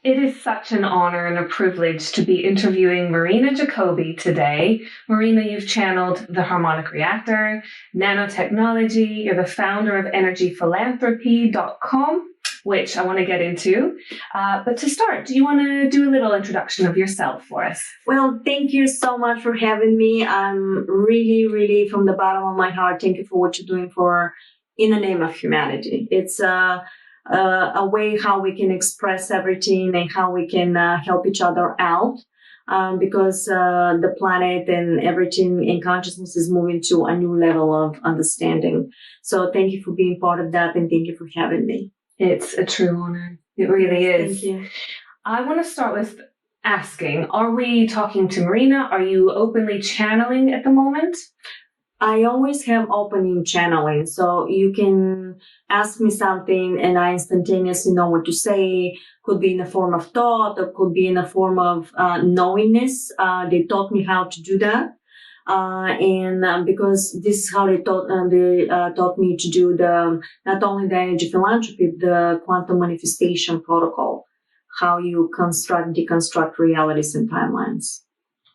It is such an honor and a privilege to be interviewing Marina Jacobi today. Marina, you've channeled the harmonic reactor, nanotechnology, you're the founder of energyphilanthropy.com, which I want to get into. But to start, do you want to do a little introduction of yourself for us? Well, thank you so much for having me. I'm really, from the bottom of my heart, thank you for what you're doing in the name of humanity. It's a way how we can express everything and how we can help each other out, because the planet and everything in consciousness is moving to a new level of understanding. So thank you for being part of that, and thank you for having me. It's a true honor. It really is. Thank you. I want to start with asking, are we talking to Marina? Are you openly channeling at the moment? I always have opening channeling, so you can ask me something and I instantaneously know what to say. Could be in the form of thought or could be in the form of knowingness. They taught me how to do that. Because this is how they taught me to do not only the energy philanthropy, the quantum manifestation protocol, how you deconstruct realities and timelines.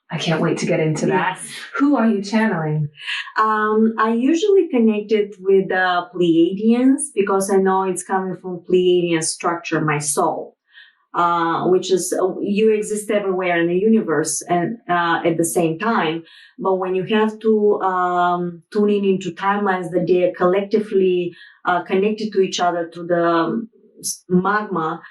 I can't wait to get into that. Who are you channeling? I usually connect it with the Pleiadians because I know it's coming from Pleiadian structure, my soul, which is you exist everywhere in the universe and at the same time. But when you have to tune into timelines that they are collectively connected to each other through the magma,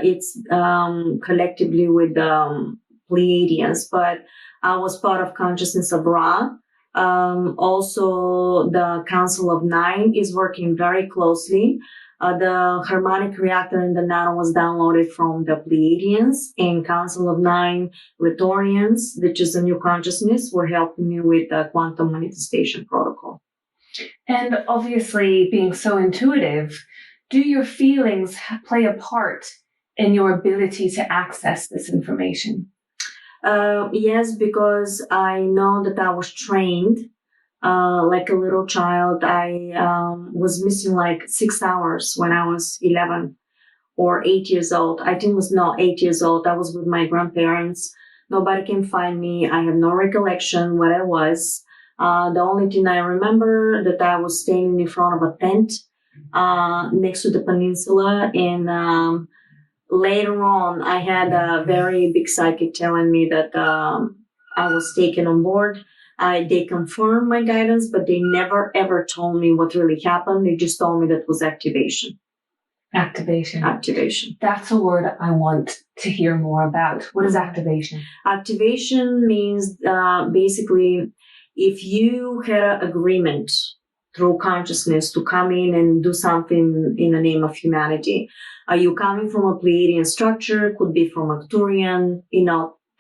it's collectively with the Pleiadians, but I was part of Consciousness of Ra. Also, the Council of Nine is working very closely. The harmonic reactor in the nano was downloaded from the Pleiadians, and Council of Nine Rhetorians, which is a new consciousness, were helping me with the quantum manifestation protocol. And obviously, being so intuitive, do your feelings play a part in your ability to access this information? Yes, because I know that I was trained like a little child. I was missing like 6 hours when I was 11 or 8 years old. I think it was not 8 years old. I was with my grandparents. Nobody can find me. I have no recollection what I was. The only thing I remember that I was standing in front of a tent next to the peninsula, and later on, I had a very big psychic telling me that I was taken on board. They confirmed my guidance, but they never, ever told me what really happened. They just told me that it was activation. Activation. That's a word I want to hear more about. What is activation? Activation means basically if you had an agreement through consciousness to come in and do something in the name of humanity. Are you coming from a Pleiadian structure? Could be from a Arcturian,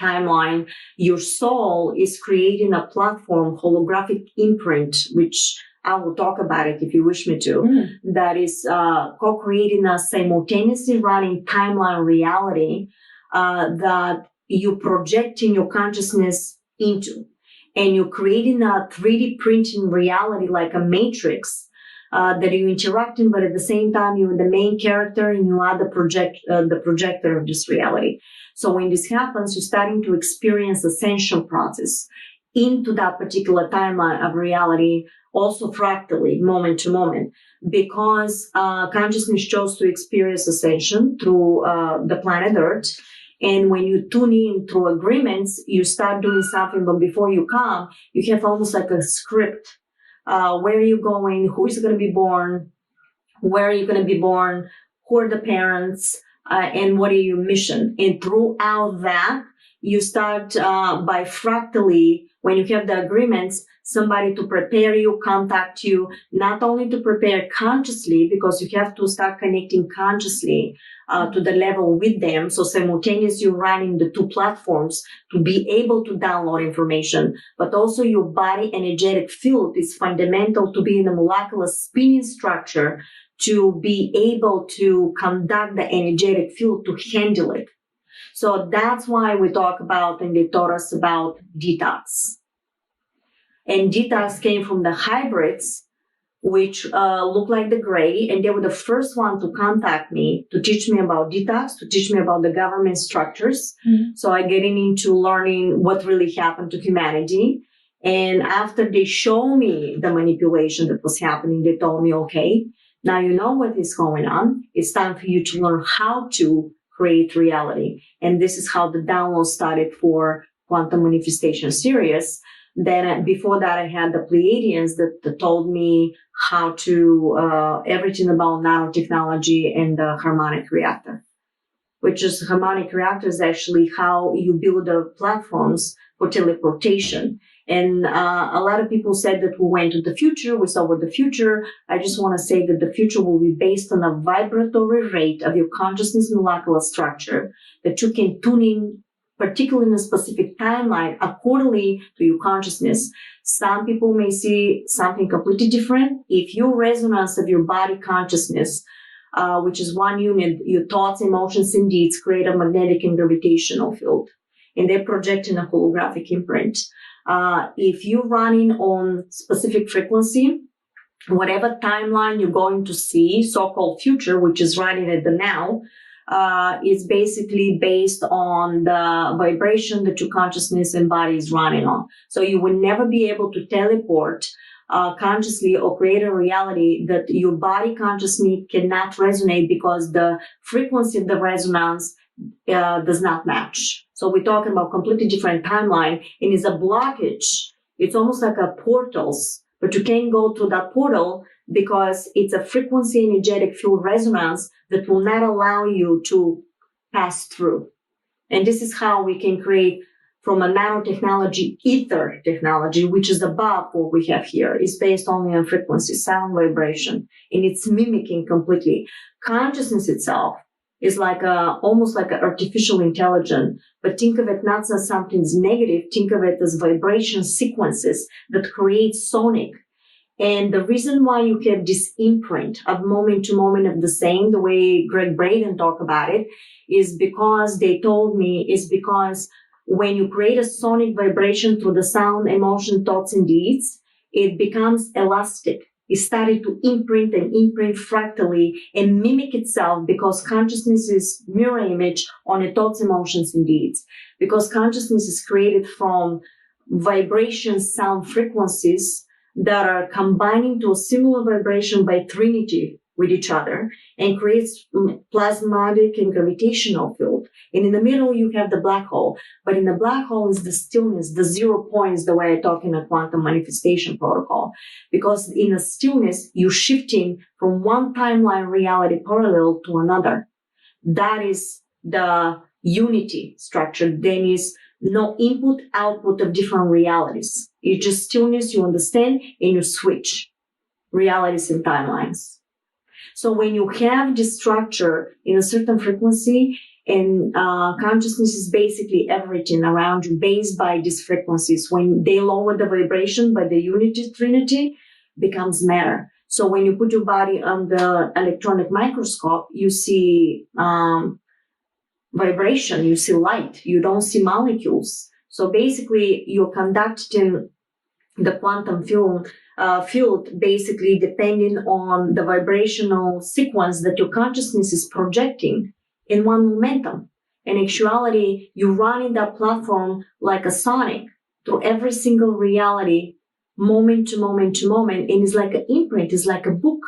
timeline. Your soul is creating a platform, holographic imprint, which I will talk about it if you wish me to, that is co-creating a simultaneously running timeline reality that you projecting your consciousness into. And you're creating a 3D printing reality like a matrix that you're interacting, but at the same time, you're the main character and you are the projector of this reality. So when this happens, you're starting to experience ascension process into that particular timeline of reality, also fractally, moment to moment, because consciousness chose to experience ascension through the planet Earth. And when you tune in through agreements, you start doing something, but before you come, you have almost like a script. Where are you going? Who is going to be born? Where are you going to be born? Who are the parents? And what are your mission? And throughout that, you start by fractally, when you have the agreements, somebody to prepare you, contact you, not only to prepare consciously, because you have to start connecting consciously to the level with them. So simultaneously you're running the two platforms to be able to download information, but also your body energetic field is fundamental to be in a molecular spinning structure to be able to conduct the energetic field to handle it. So that's why we talk about, and they taught us about detox. And detox came from the hybrids, which look like the gray, and they were the first one to contact me to teach me about detox, to teach me about the government structures. So I getting into learning what really happened to humanity. And after they show me the manipulation that was happening, they told me, okay, now you know what is going on. It's time for you to learn how to create reality. And this is how the download started for Quantum Manifestation Series. Then before that, I had the Pleiadians that told me how to, everything about nanotechnology and the harmonic reactor, which is harmonic reactor is actually how you build the platforms for teleportation. And a lot of people said that we went to the future. We saw what the future. I just want to say that the future will be based on a vibratory rate of your consciousness molecular structure that you can tune in, particularly in a specific timeline, accordingly to your consciousness. Some people may see something completely different. If your resonance of your body consciousness, which is one unit, your thoughts, emotions, and deeds create a magnetic and gravitational field, and they project in a holographic imprint. If you're running on specific frequency, whatever timeline you're going to see, so-called future, which is running at the now, is basically based on the vibration that your consciousness and body is running on. So you will never be able to teleport consciously or create a reality that your body consciously cannot resonate because the frequency of the resonance does not match. So we're talking about completely different timeline, and it's a blockage. It's almost like a portals, but you can't go through that portal because it's a frequency energetic field resonance that will not allow you to pass through. And this is how we can create from a nanotechnology, ether technology, which is above what we have here. It's based only on frequency, sound, vibration, and it's mimicking completely. Consciousness itself is like almost like an artificial intelligence, but think of it not as something's negative. Think of it as vibration sequences that create sonic. And the reason why you have this imprint of moment to moment of the same, the way Greg Braden talked about it, is because they told me is because when you create a sonic vibration through the sound, emotion, thoughts, and deeds, it becomes elastic. It started to imprint fractally and mimic itself because consciousness is mirror image on the thoughts, emotions, and deeds. Because consciousness is created from vibration sound frequencies that are combining to a similar vibration by trinity with each other and creates plasmatic and gravitational field. And in the middle, you have the black hole. But in the black hole is the stillness, the 0 points, the way I talk in a quantum manifestation protocol. Because in a stillness, you're shifting from one timeline reality parallel to another. That is the unity structure. Then is no input, output of different realities. It's just stillness, you understand, and you switch realities and timelines. So when you have this structure in a certain frequency, and consciousness is basically everything around you based by these frequencies. When they lower the vibration by the unity trinity, becomes matter. So when you put your body on the electronic microscope, you see vibration, you see light, you don't see molecules. So basically, you're conducting the quantum field basically depending on the vibrational sequence that your consciousness is projecting in one momentum. In actuality, you run in that platform like a sonic through every single reality, moment to moment to moment, and it's like an imprint, it's like a book.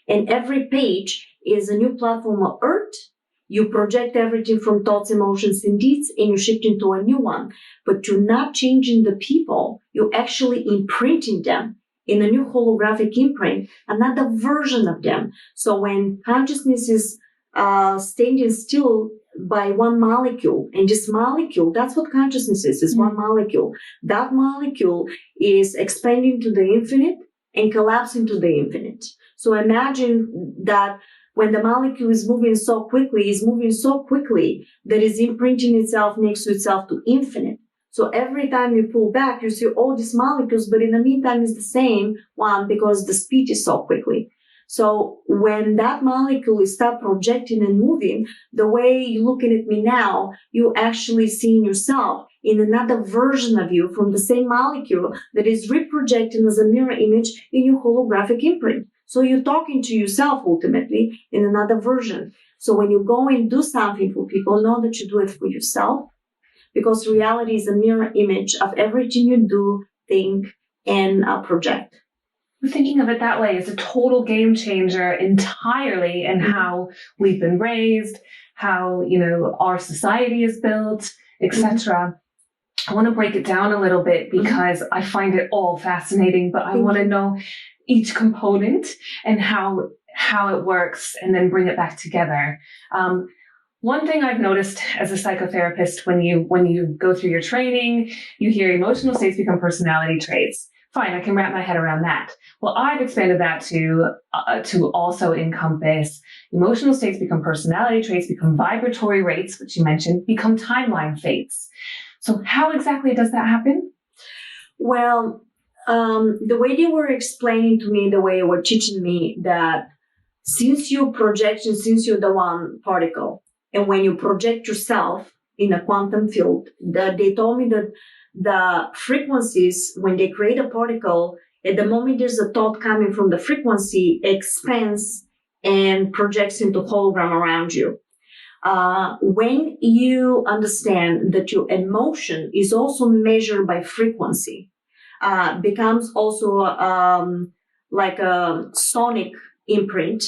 And every page is a new platform of Earth. You project everything from thoughts, emotions, and deeds, and you shift into a new one. But you're not changing the people. You're actually imprinting them in a new holographic imprint, another version of them. So when consciousness is standing still by one molecule, and this molecule, that's what consciousness is one molecule. That molecule is expanding to the infinite and collapsing to the infinite. So imagine that when the molecule is moving so quickly that it's imprinting itself next to itself to infinite. So every time you pull back, you see all these molecules, but in the meantime, it's the same one because the speed is so quickly. So when that molecule is start projecting and moving, the way you're looking at me now, you actually seeing yourself in another version of you from the same molecule that is reprojecting as a mirror image in your holographic imprint. So you're talking to yourself ultimately in another version. So when you go and do something for people, know that you do it for yourself, because reality is a mirror image of everything you do, think, and project. Thinking of it that way is a total game changer entirely in how we've been raised, how, our society is built, etc. I want to break it down a little bit because I find it all fascinating, but I want to know each component and how it works and then bring it back together. One thing I've noticed as a psychotherapist, when you go through your training, you hear emotional states become personality traits. Fine, I can wrap my head around that. Well, I've expanded that to also encompass emotional states become personality traits, become vibratory rates, which you mentioned, become timeline fates. So how exactly does that happen? Well, the way they were explaining to me, the way they were teaching me, that since you're projection, since you're the one particle, and when you project yourself in a quantum field, they told me that the frequencies, when they create a particle, at the moment there's a thought coming from the frequency, expands and projects into hologram around you. When you understand that your emotion is also measured by frequency, becomes also like a sonic imprint,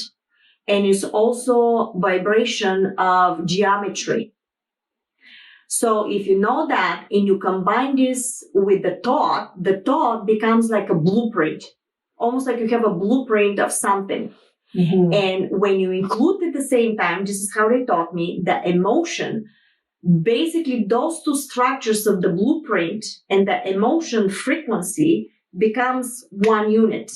and is also vibration of geometry. So if you know that and you combine this with the thought becomes like a blueprint, almost like you have a blueprint of something. Mm-hmm. And when you include at the same time, this is how they taught me, the emotion, basically those two structures of the blueprint and the emotion frequency becomes one unit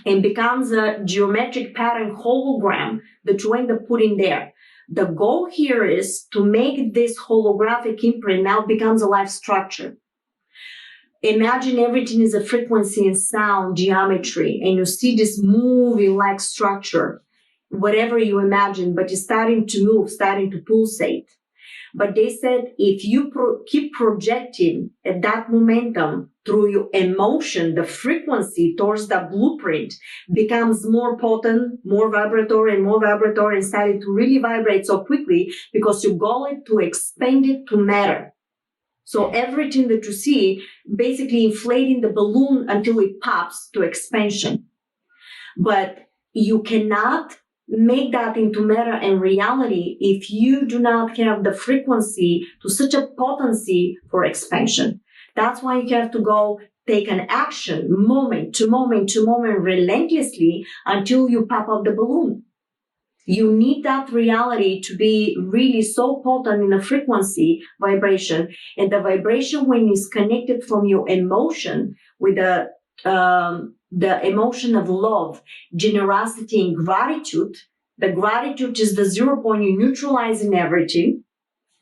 and becomes a geometric pattern hologram that you end up putting there. The goal here is to make this holographic imprint now becomes a life structure. Imagine everything is a frequency and sound, geometry, and you see this moving like structure, whatever you imagine, but it's starting to move, starting to pulsate. But they said if you keep projecting at that momentum through your emotion, the frequency towards the blueprint becomes more potent, more vibratory, and starting to really vibrate so quickly because you goal it to expand it to matter. So everything that you see, basically inflating the balloon until it pops to expansion. But you cannot make that into matter and reality if you do not have the frequency to such a potency for expansion. That's why you have to go take an action moment to moment to moment relentlessly until you pop up the balloon. You need that reality to be really so potent in a frequency vibration. And the vibration, when it's connected from your emotion with the emotion of love, generosity, and gratitude. The gratitude is the 0 point you're neutralizing everything.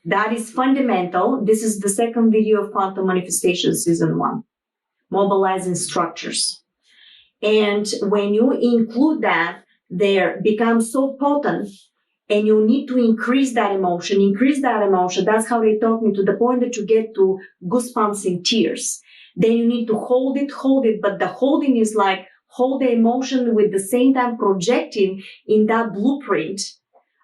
That is fundamental. This is the second video of Quantum Manifestation Season 1, mobilizing structures. And when you include that, there becomes so potent, and you need to increase that emotion. That's how they taught me, to the point that you get to goosebumps and tears. Then you need to hold it, but the holding is like hold the emotion with the same time projecting in that blueprint,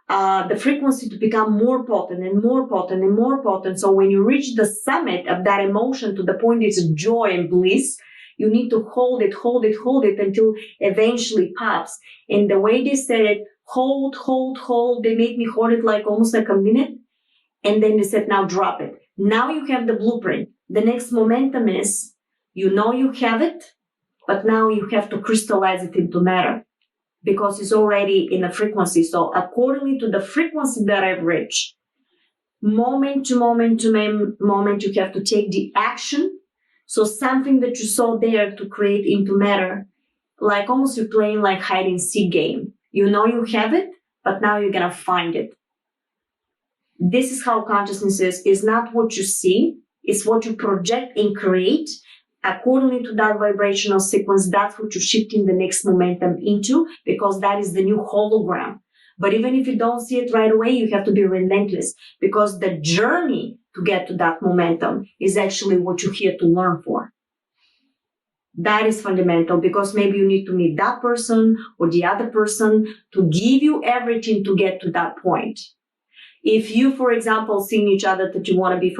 the frequency to become more potent and more potent and more potent. So when you reach the summit of that emotion to the point it's joy and bliss, you need to hold it until eventually pops. And the way they said it, hold, they make me hold it like almost like a minute. And then they said, now drop it. Now you have the blueprint. The next momentum is, you know you have it, but now you have to crystallize it into matter because it's already in a frequency. So accordingly to the frequency that I've reached, moment to moment, you have to take the action. So something that you saw there to create into matter, like almost you're playing like hide and seek game. You know you have it, but now you're going to find it. This is how consciousness is not what you see. It's what you project and create accordingly to that vibrational sequence, that's what you're shifting the next momentum into, because that is the new hologram. But even if you don't see it right away, you have to be relentless, because the journey to get to that momentum is actually what you're here to learn for. That is fundamental, because maybe you need to meet that person or the other person to give you everything to get to that point. If you, for example, seeing each other that you want to be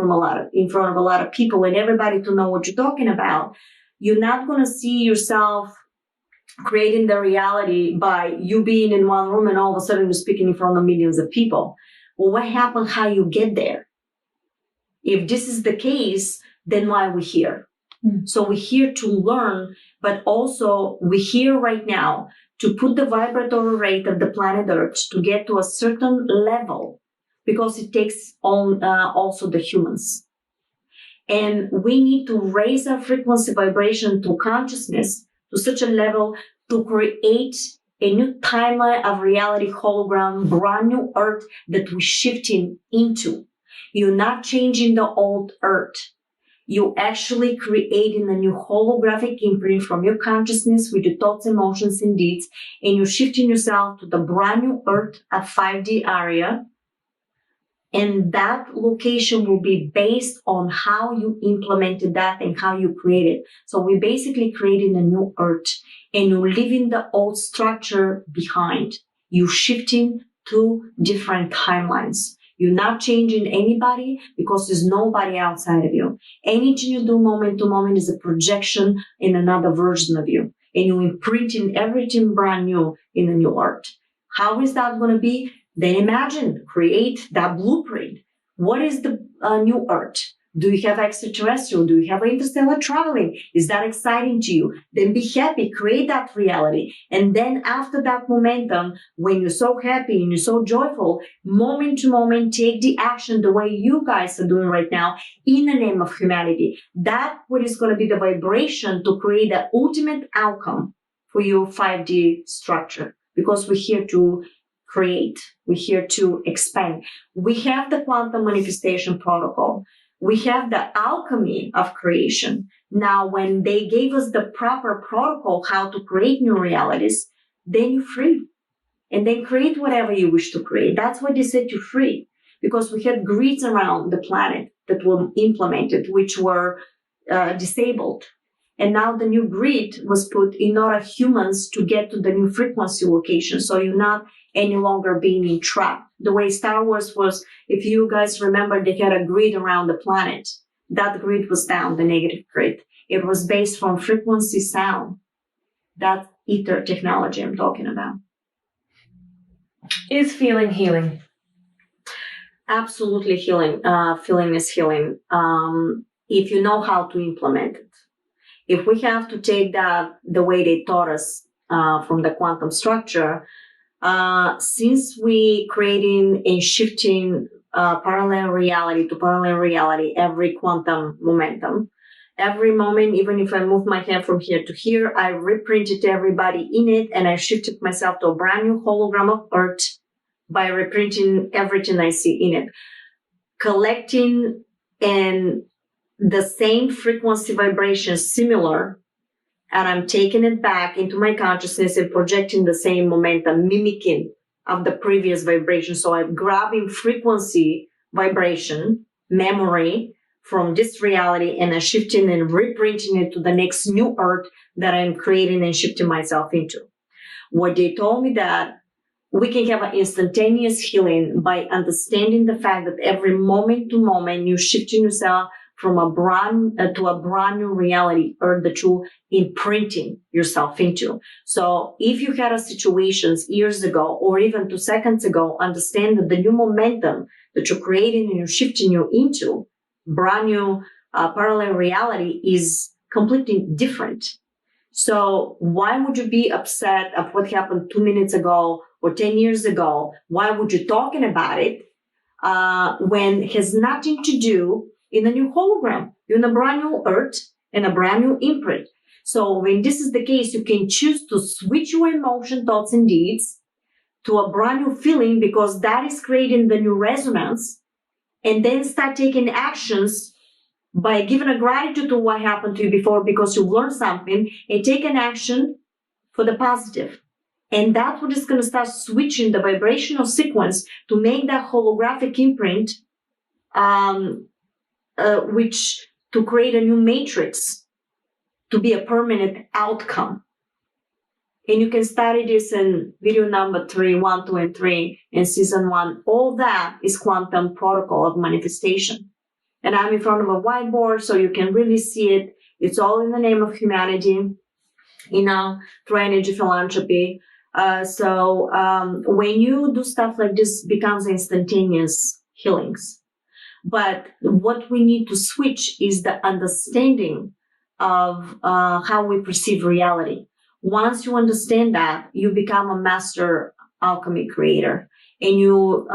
in front of a lot of people and everybody to know what you're talking about, you're not going to see yourself creating the reality by you being in one room and all of a sudden you're speaking in front of millions of people. Well, what happened? How you get there? If this is the case, then why are we here? So we're here to learn, but also we're here right now to put the vibratory rate of the planet Earth to get to a certain level, because it takes on also the humans. And we need to raise our frequency vibration to consciousness to such a level to create a new timeline of reality hologram, brand new Earth that we're shifting into. You're not changing the old Earth. You're actually creating a new holographic imprint from your consciousness with your thoughts, emotions, and deeds, and you're shifting yourself to the brand new Earth, a 5D area. And that location will be based on how you implemented that and how you created. So we're basically creating a new Earth, and you're leaving the old structure behind. You're shifting to different timelines. You're not changing anybody, because there's nobody outside of you. Anything you do moment to moment is a projection in another version of you. And you're imprinting everything brand new in the new Earth. How is that going to be? Then imagine, create that blueprint. What is the new Earth? Do you have extraterrestrial? Do you have interstellar traveling? Is that exciting to you? Then be happy, create that reality. And then after that momentum, when you're so happy and you're so joyful, moment to moment, take the action the way you guys are doing right now in the name of humanity. That's what is going to be the vibration to create the ultimate outcome for your 5D structure. Because we're here to create. We're here to expand. We have the quantum manifestation protocol. We have the alchemy of creation. Now, when they gave us the proper protocol, how to create new realities, then you're free. And then create whatever you wish to create. That's why they said you're free. Because we had grids around the planet that were implemented, which were disabled. And now the new grid was put in order humans to get to the new frequency location. So you're not any longer being entrapped. The way Star Wars was, if you guys remember, they had a grid around the planet. That grid was down, the negative grid. It was based from frequency sound. That ether technology I'm talking about. Is feeling healing? Absolutely healing. Feeling is healing. If you know how to implement it. If we have to take that the way they taught us from the quantum structure, since we creating and shifting parallel reality to parallel reality every quantum momentum, every moment, even if I move my hand from here to here, I reprinted everybody in it and I shifted myself to a brand new hologram of Earth by reprinting everything I see in it, collecting and the same frequency vibration similar, and I'm taking it back into my consciousness and projecting the same momentum, mimicking of the previous vibration. So I'm grabbing frequency, vibration, memory from this reality, and I'm shifting and reprinting it to the next new Earth that I'm creating and shifting myself into. What they told me that we can have an instantaneous healing by understanding the fact that every moment to moment you're shifting yourself from a brand new reality, or that you're imprinting yourself into. So if you had a situations years ago or even 2 seconds ago, understand that the new momentum that you're creating and you're shifting you into brand new parallel reality is completely different. So why would you be upset of what happened 2 minutes ago or 10 years ago? Why would you talking about it when it has nothing to do in a new hologram, in a brand new Earth and a brand new imprint? So when this is the case, you can choose to switch your emotion, thoughts, and deeds to a brand new feeling, because that is creating the new resonance, and then start taking actions by giving a gratitude to what happened to you before because you've learned something and take an action for the positive. And that's what is going to start switching the vibrational sequence to make that holographic imprint, which to create a new matrix to be a permanent outcome. And you can study this in video number 3, 1, 2, and 3 in season 1. All that is quantum protocol of manifestation. And I'm in front of a whiteboard so you can really see it. It's all in the name of humanity, through energy philanthropy. When you do stuff like this, it becomes instantaneous healings. But what we need to switch is the understanding of how we perceive reality. Once you understand that, you become a master alchemy creator. And you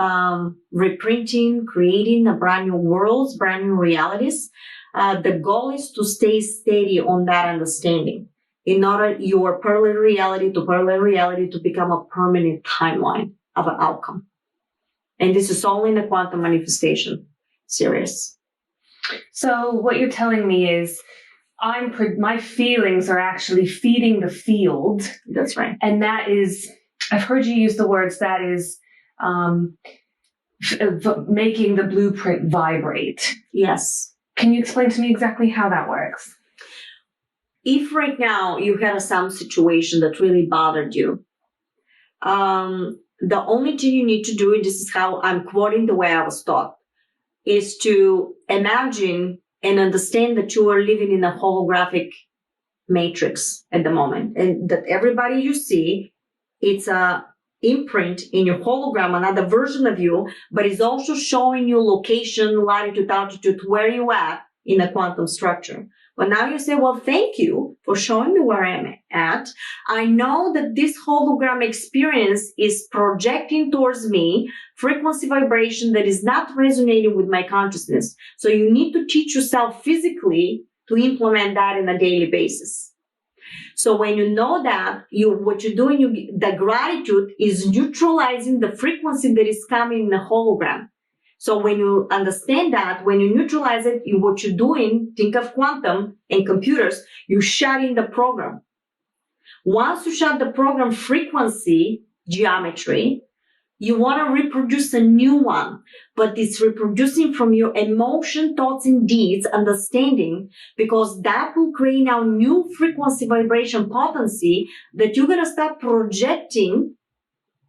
reprinting, creating a brand new worlds, brand new realities. The goal is to stay steady on that understanding in order your parallel reality to become a permanent timeline of an outcome. And this is all in the quantum manifestation series. So what you're telling me is my feelings are actually feeding the field. That's right. And that is, I've heard you use the words, that is making the blueprint vibrate. Yes. Can you explain to me exactly how that works? If right now you had some situation that really bothered you, the only thing you need to do, this is how I'm quoting the way I was taught, is to imagine and understand that you are living in a holographic matrix at the moment, and that everybody you see, it's a imprint in your hologram, another version of you, but it's also showing you location, latitude, altitude, where you at in the quantum structure. But now you say, well, thank you for showing me where I'm at. I know that this hologram experience is projecting towards me frequency vibration that is not resonating with my consciousness. So you need to teach yourself physically to implement that on a daily basis. So when you know that, what you're doing, the gratitude is neutralizing the frequency that is coming in the hologram. So when you understand that, when you neutralize it, what you're doing, think of quantum and computers, you shut in the program. Once you shut the program frequency geometry, you want to reproduce a new one, but it's reproducing from your emotion, thoughts, and deeds, understanding, because that will create now new frequency vibration potency that you're going to start projecting.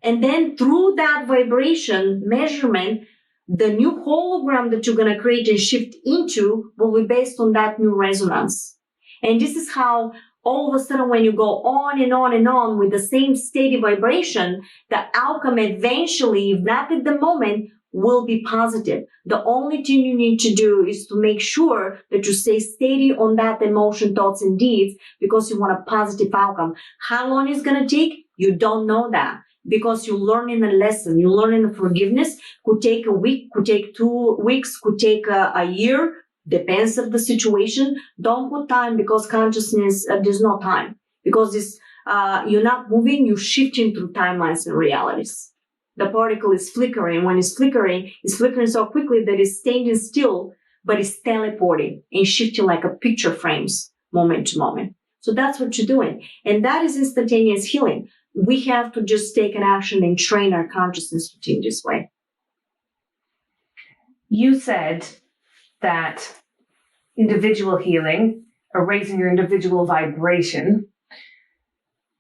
And then through that vibration measurement, the new hologram that you're going to create and shift into will be based on that new resonance. And this is how all of a sudden, when you go on and on and on with the same steady vibration, the outcome eventually, if not at the moment, will be positive. The only thing you need to do is to make sure that you stay steady on that emotion, thoughts, and deeds, because you want a positive outcome. How long it's going to take? You don't know that, because you're learning a lesson. You're learning the forgiveness. Could take a week, could take 2 weeks, could take a year. Depends of the situation. Don't put time, because consciousness, there's no time, because you're not moving, you're shifting through timelines and realities. The particle is flickering. When it's flickering so quickly that it's standing still, but it's teleporting and shifting like a picture frames moment to moment. So that's what you're doing. And that is instantaneous healing. We have to just take an action and train our consciousness to think this way. You said that individual healing, or raising your individual vibration,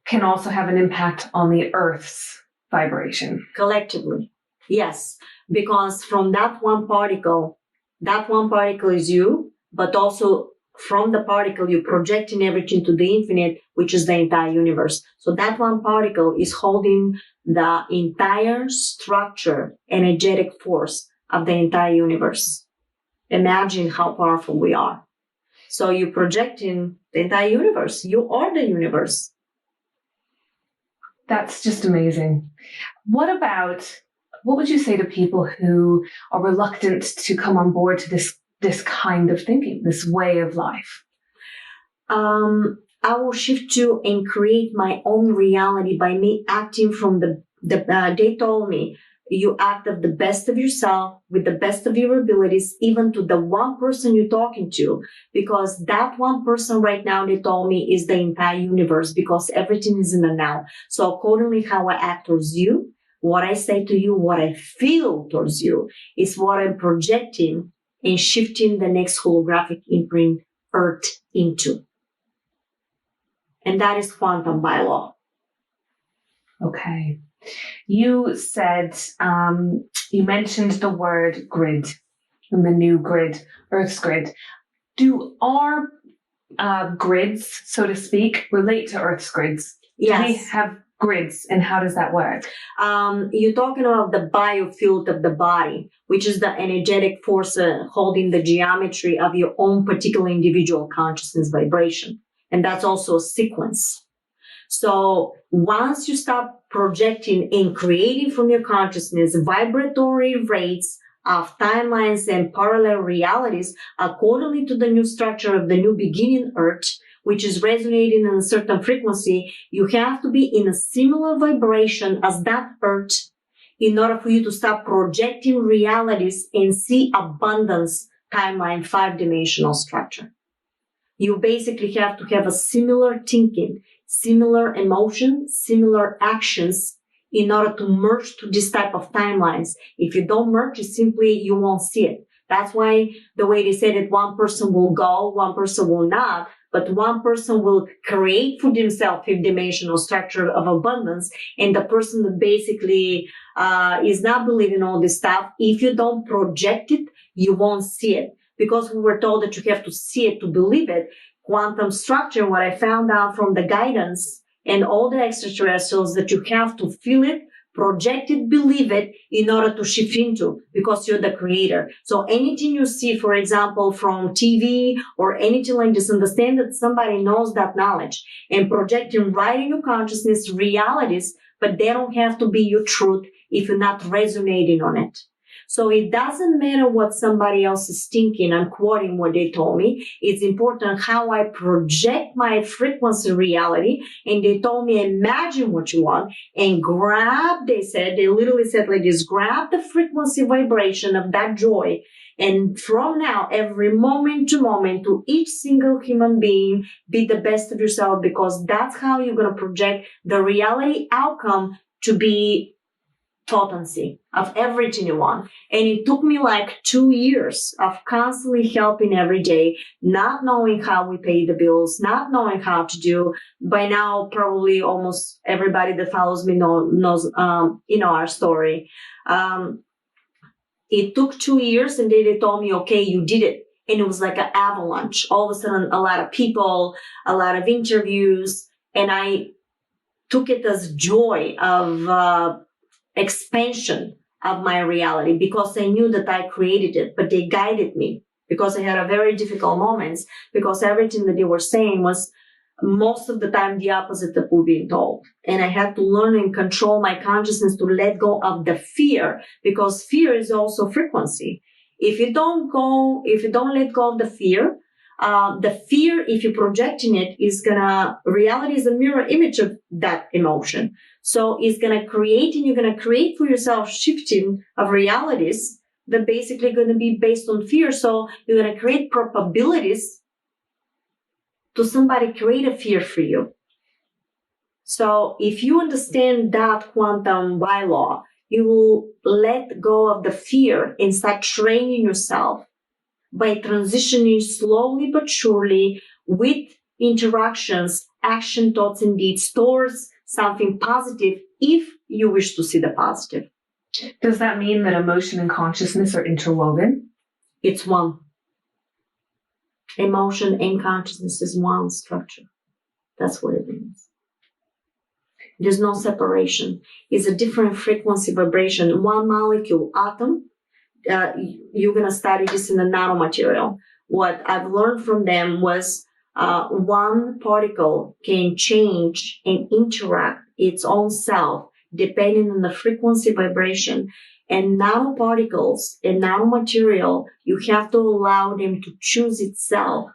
can also have an impact on the Earth's vibration. Collectively, yes. Because from that one particle is you, but also from the particle, you're projecting everything to the infinite, which is the entire universe. So that one particle is holding the entire structure, energetic force of the entire universe. Imagine how powerful we are. So you're projecting the entire universe. You are the universe. That's just amazing. What would you say to people who are reluctant to come on board to this kind of thinking, this way of life? I will shift to and create my own reality by me acting from they told me, you act of the best of yourself with the best of your abilities, even to the one person you're talking to, because that one person right now, they told me, is the entire universe, because everything is in the now. So accordingly, how I act towards you, what I say to you, what I feel towards you is what I'm projecting and shifting the next holographic imprint Earth into. And that is quantum bylaw. Okay. You said, you mentioned the word grid and the new grid, Earth's grid. Do our grids, so to speak, relate to Earth's grids? Yes. Do they have grids, and how does that work? You're talking about the biofield of the body, which is the energetic force holding the geometry of your own particular individual consciousness vibration. And that's also a sequence. So once you stop projecting and creating from your consciousness vibratory rates of timelines and parallel realities accordingly to the new structure of the new beginning Earth, which is resonating in a certain frequency, you have to be in a similar vibration as that Earth in order for you to start projecting realities and see abundance timeline 5-dimensional structure. You basically have to have a similar thinking, similar emotion, similar actions in order to merge to this type of timelines. If you don't merge, it's simply you won't see it. That's why the way they say that one person will go, one person will not, but one person will create for themselves 5-dimensional structure of abundance, and the person that basically is not believing all this stuff, if you don't project it, you won't see it. Because we were told that you have to see it to believe it. Quantum structure, what I found out from the guidance and all the extraterrestrials, that you have to feel it, project it, believe it in order to shift into, because you're the creator. So anything you see, for example, from TV or anything like this, understand that somebody knows that knowledge and projecting right in your consciousness realities, but they don't have to be your truth if you're not resonating on it. So it doesn't matter what somebody else is thinking. I'm quoting what they told me. It's important how I project my frequency reality. And they told me, imagine what you want and grab, they literally said like this, grab the frequency vibration of that joy. And from now, every moment to each single human being, be the best of yourself, because that's how you're going to project the reality outcome to be potency of everything you want. And it took me like 2 years of constantly helping every day, not knowing how we pay the bills, not knowing how to do. By now, probably almost everybody that follows me knows our story. It took 2 years, and they told me, okay, you did it. And it was like an avalanche. All of a sudden, a lot of people, a lot of interviews, and I took it as joy of expansion of my reality, because I knew that I created it, but they guided me, because I had a very difficult moments, because everything that they were saying was most of the time the opposite of what being told. And I had to learn and control my consciousness to let go of the fear, because fear is also frequency. If you don't let go of the fear, if you're projecting it, reality is a mirror image of that emotion. So it's going to create, and you're going to create for yourself shifting of realities that basically going to be based on fear. So you're going to create probabilities to somebody create a fear for you. So if you understand that quantum bylaw, you will let go of the fear and start training yourself by transitioning slowly but surely with interactions, action, thoughts, and deeds towards something positive, if you wish to see the positive. Does that mean that emotion and consciousness are interwoven? It's one. Emotion and consciousness is one structure. That's what it means. There's no separation. It's a different frequency vibration. One molecule, atom, you're going to study this in the nanomaterial. What I've learned from them was one particle can change and interact its own self depending on the frequency vibration. And nanoparticles and nanomaterial, you have to allow them to choose itself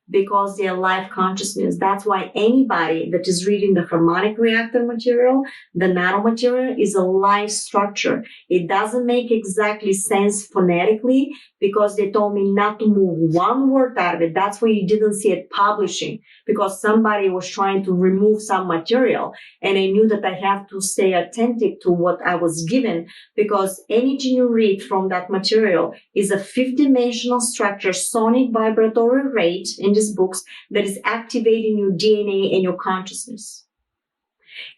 because they are live consciousness. That's why anybody that is reading the harmonic reactor material, the nanomaterial, is a live structure. It doesn't make exactly sense phonetically because they told me not to move one word out of it. That's why you didn't see it publishing, because somebody was trying to remove some material. And I knew that I have to stay authentic to what I was given, because anything you read from that material is a fifth-dimensional structure, sonic vibratory rate in these books that is activating your DNA and your consciousness.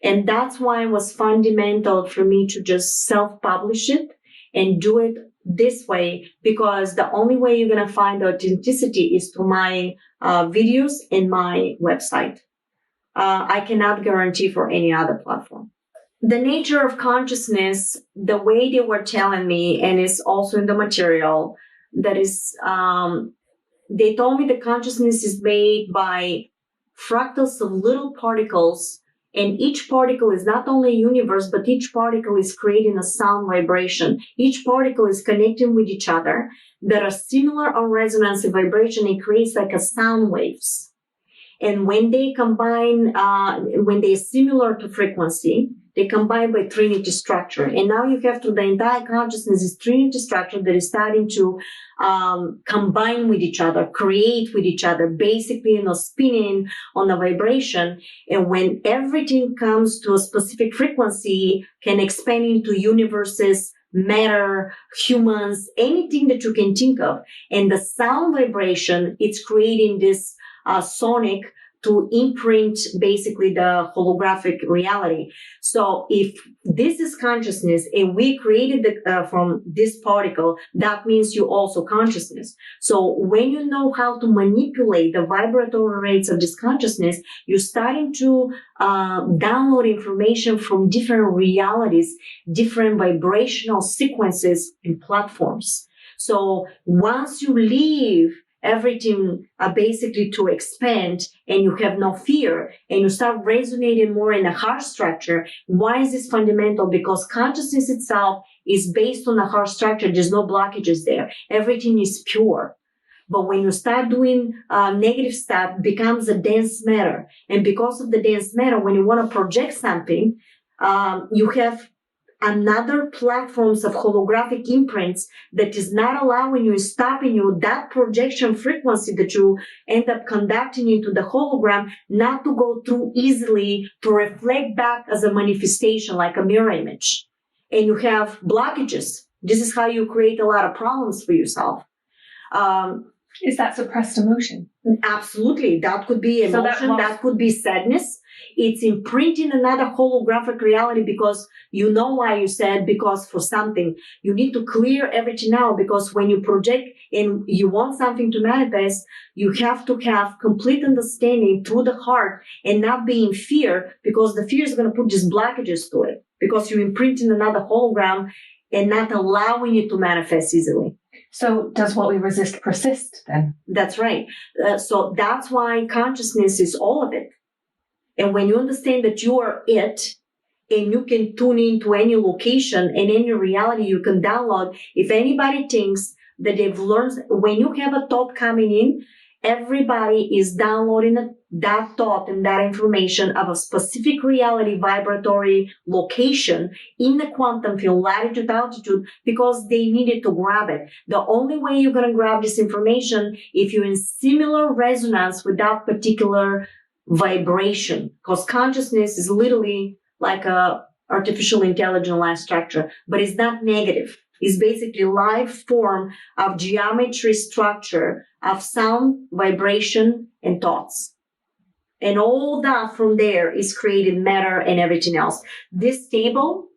And that's why it was fundamental for me to just self-publish it and do it this way, because the only way you're going to find authenticity is through my videos and my website. I cannot guarantee for any other platform. The nature of consciousness, the way they were telling me, and it's also in the material, that is, they told me the consciousness is made by fractals of little particles, and each particle is not only a universe, but each particle is creating a sound vibration. Each particle is connecting with each other that are similar on resonance and vibration. It creates like a sound waves. And when they combine, when they're similar to frequency, they combine by Trinity structure. And now you have to, the entire consciousness is Trinity structure that is starting to combine with each other, create with each other, basically, spinning on a vibration. And when everything comes to a specific frequency, can expand into universes, matter, humans, anything that you can think of. And the sound vibration, it's creating this sonic to imprint basically the holographic reality. So if this is consciousness and we created from this particle, that means you also consciousness. So when you know how to manipulate the vibratory rates of this consciousness, you're starting to download information from different realities, different vibrational sequences and platforms. So once you leave everything basically to expand and you have no fear and you start resonating more in a heart structure. Why is this fundamental? Because consciousness itself is based on a heart structure. There's no blockages there. Everything is pure. But when you start doing negative stuff, it becomes a dense matter. And because of the dense matter, when you want to project something, you have another platforms of holographic imprints that is not allowing you, stopping you, that projection frequency that you end up conducting into the hologram, not to go through easily, to reflect back as a manifestation, like a mirror image. And you have blockages. This is how you create a lot of problems for yourself. Is that suppressed emotion? Absolutely. That could be emotion. That could be sadness. It's imprinting another holographic reality because you know why you said, because for something. You need to clear everything out, because when you project and you want something to manifest, you have to have complete understanding through the heart and not be in fear, because the fear is going to put just blockages to it, because you're imprinting another hologram and not allowing it to manifest easily. So does what we resist persist then? That's right. So that's why consciousness is all of it. And when you understand that you are it, and you can tune into any location and any reality you can download, if anybody thinks that they've learned, when you have a thought coming in, everybody is downloading that thought and that information of a specific reality, vibratory location in the quantum field, latitude, altitude, because they needed to grab it. The only way you're going to grab this information if you're in similar resonance with that particular vibration, because consciousness is literally like a artificial intelligent life structure, but it's not negative. It's basically live form of geometry structure of sound, vibration, and thoughts. And all that from there is created matter and everything else. This table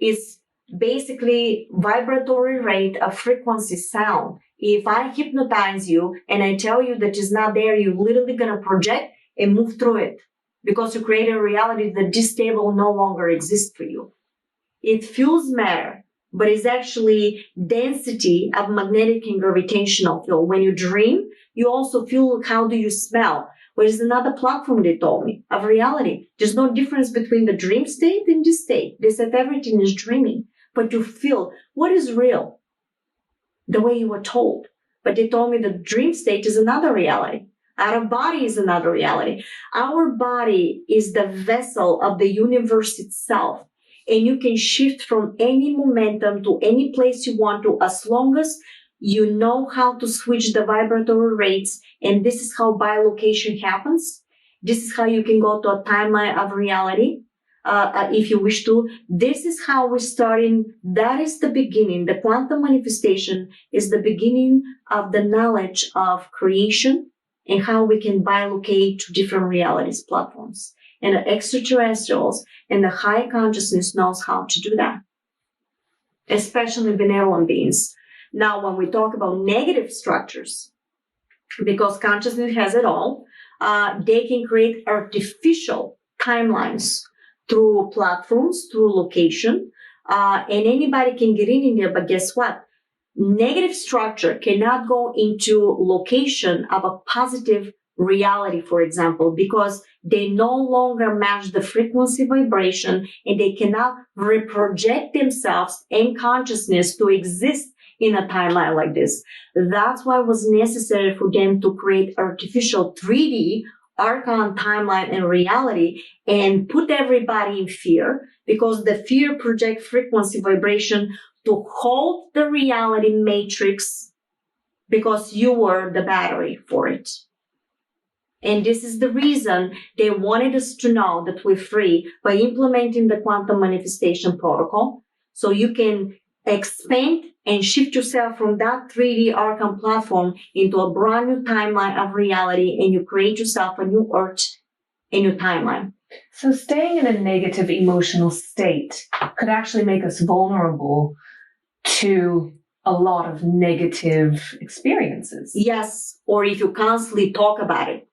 is basically vibratory rate of frequency sound. If I hypnotize you and I tell you that it's not there, you're literally going to project and move through it, because you create a reality that this table no longer exists for you. It feels matter, but it's actually density of magnetic and gravitational field. When you dream, you also feel, how do you smell? Which is another platform they told me of reality. There's no difference between the dream state and this state. They said everything is dreaming, but you feel what is real, the way you were told. But they told me the dream state is another reality. Out of body is another reality. Our body is the vessel of the universe itself. And you can shift from any momentum to any place you want to, as long as you know how to switch the vibratory rates. And this is how bilocation happens. This is how you can go to a timeline of reality. If you wish to. This is how we're starting. That is the beginning. The quantum manifestation is the beginning of the knowledge of creation and how we can bilocate to different realities platforms. And the extraterrestrials and the high consciousness knows how to do that, especially benevolent beings. Now, when we talk about negative structures, because consciousness has it all, they can create artificial timelines through platforms, through location, and anybody can get in there. But guess what? Negative structure cannot go into location of a positive reality, for example, because they no longer match the frequency vibration and they cannot reproject themselves and consciousness to exist in a timeline like this. That's why it was necessary for them to create artificial 3D Archon timeline and reality and put everybody in fear, because the fear project frequency vibration to hold the reality matrix, because you were the battery for it. And this is the reason they wanted us to know that we're free by implementing the quantum manifestation protocol. So you can expand and shift yourself from that 3D Archon platform into a brand new timeline of reality, and you create yourself a new earth, a new timeline. So staying in a negative emotional state could actually make us vulnerable to a lot of negative experiences. Yes, or if you constantly talk about it,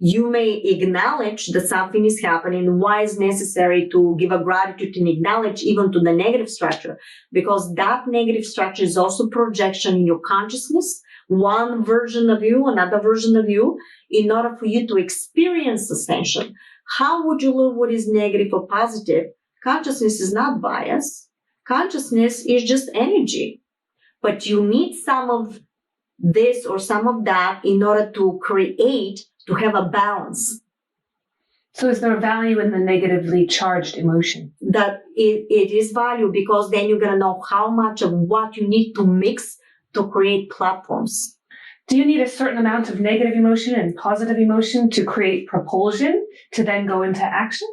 you may acknowledge that something is happening. Why is necessary to give a gratitude and acknowledge even to the negative structure? Because that negative structure is also projection in your consciousness, one version of you, another version of you, in order for you to experience ascension. How would you learn what is negative or positive? Consciousness is not bias. Consciousness is just energy. But you need some of this or some of that in order to create, to have a balance. So is there a value in the negatively charged emotion? That it is value, because then you're going to know how much of what you need to mix to create platforms. Do you need a certain amount of negative emotion and positive emotion to create propulsion to then go into action?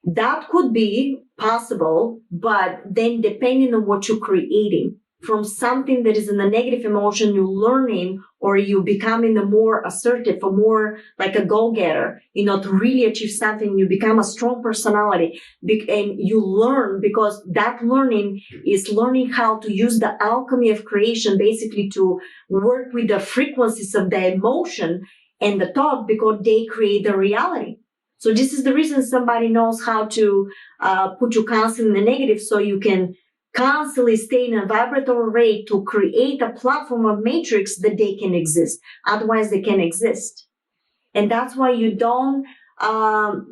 That could be possible, but then depending on what you're creating, from something that is in the negative emotion, you're learning, or you becoming a more assertive, or more like a go-getter, to really achieve something, you become a strong personality, and you learn, because that learning is learning how to use the alchemy of creation, basically to work with the frequencies of the emotion and the thought, because they create the reality. So this is the reason somebody knows how to put you constantly in the negative, so you can constantly stay in a vibratory rate to create a platform of matrix that they can exist. Otherwise, they can't exist. And that's why you don't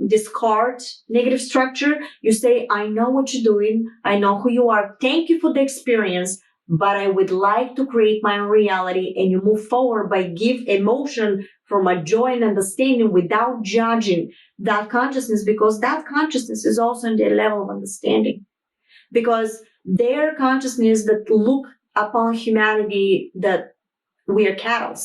discard negative structure. You say, I know what you're doing. I know who you are. Thank you for the experience, but I would like to create my own reality. And you move forward by give emotion from a joy and understanding without judging that consciousness, because that consciousness is also in their level of understanding. Because their consciousness that look upon humanity that we are cattle.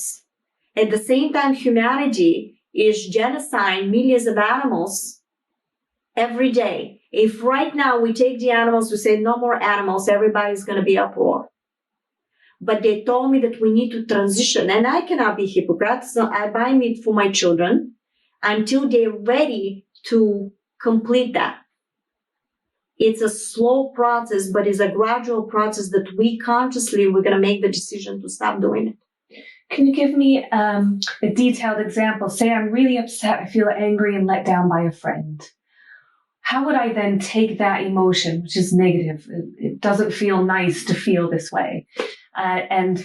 At the same time, humanity is genocide millions of animals every day. If right now we take the animals, we say no more animals, everybody's going to be uproar. But they told me that we need to transition, and I cannot be hypocrite, so I buy meat for my children until they're ready to complete that. It's a slow process, but it's a gradual process that we're going to make the decision to stop doing it. Can you give me a detailed example? Say I'm really upset, I feel angry and let down by a friend. How would I then take that emotion, which is negative? It doesn't feel nice to feel this way. And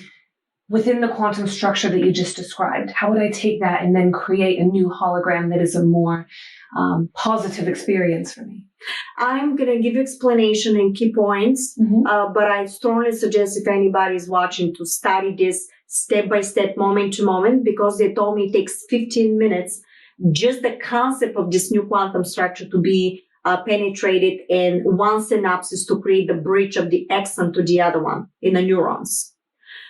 within the quantum structure that you just described, how would I take that and then create a new hologram that is a more positive experience for me? I'm going to give you explanation and key points, but I strongly suggest if anybody is watching to study this step by step, moment to moment, because they told me it takes 15 minutes, just the concept of this new quantum structure to be penetrated, and one synapses to create the bridge of the axon to the other one in the neurons.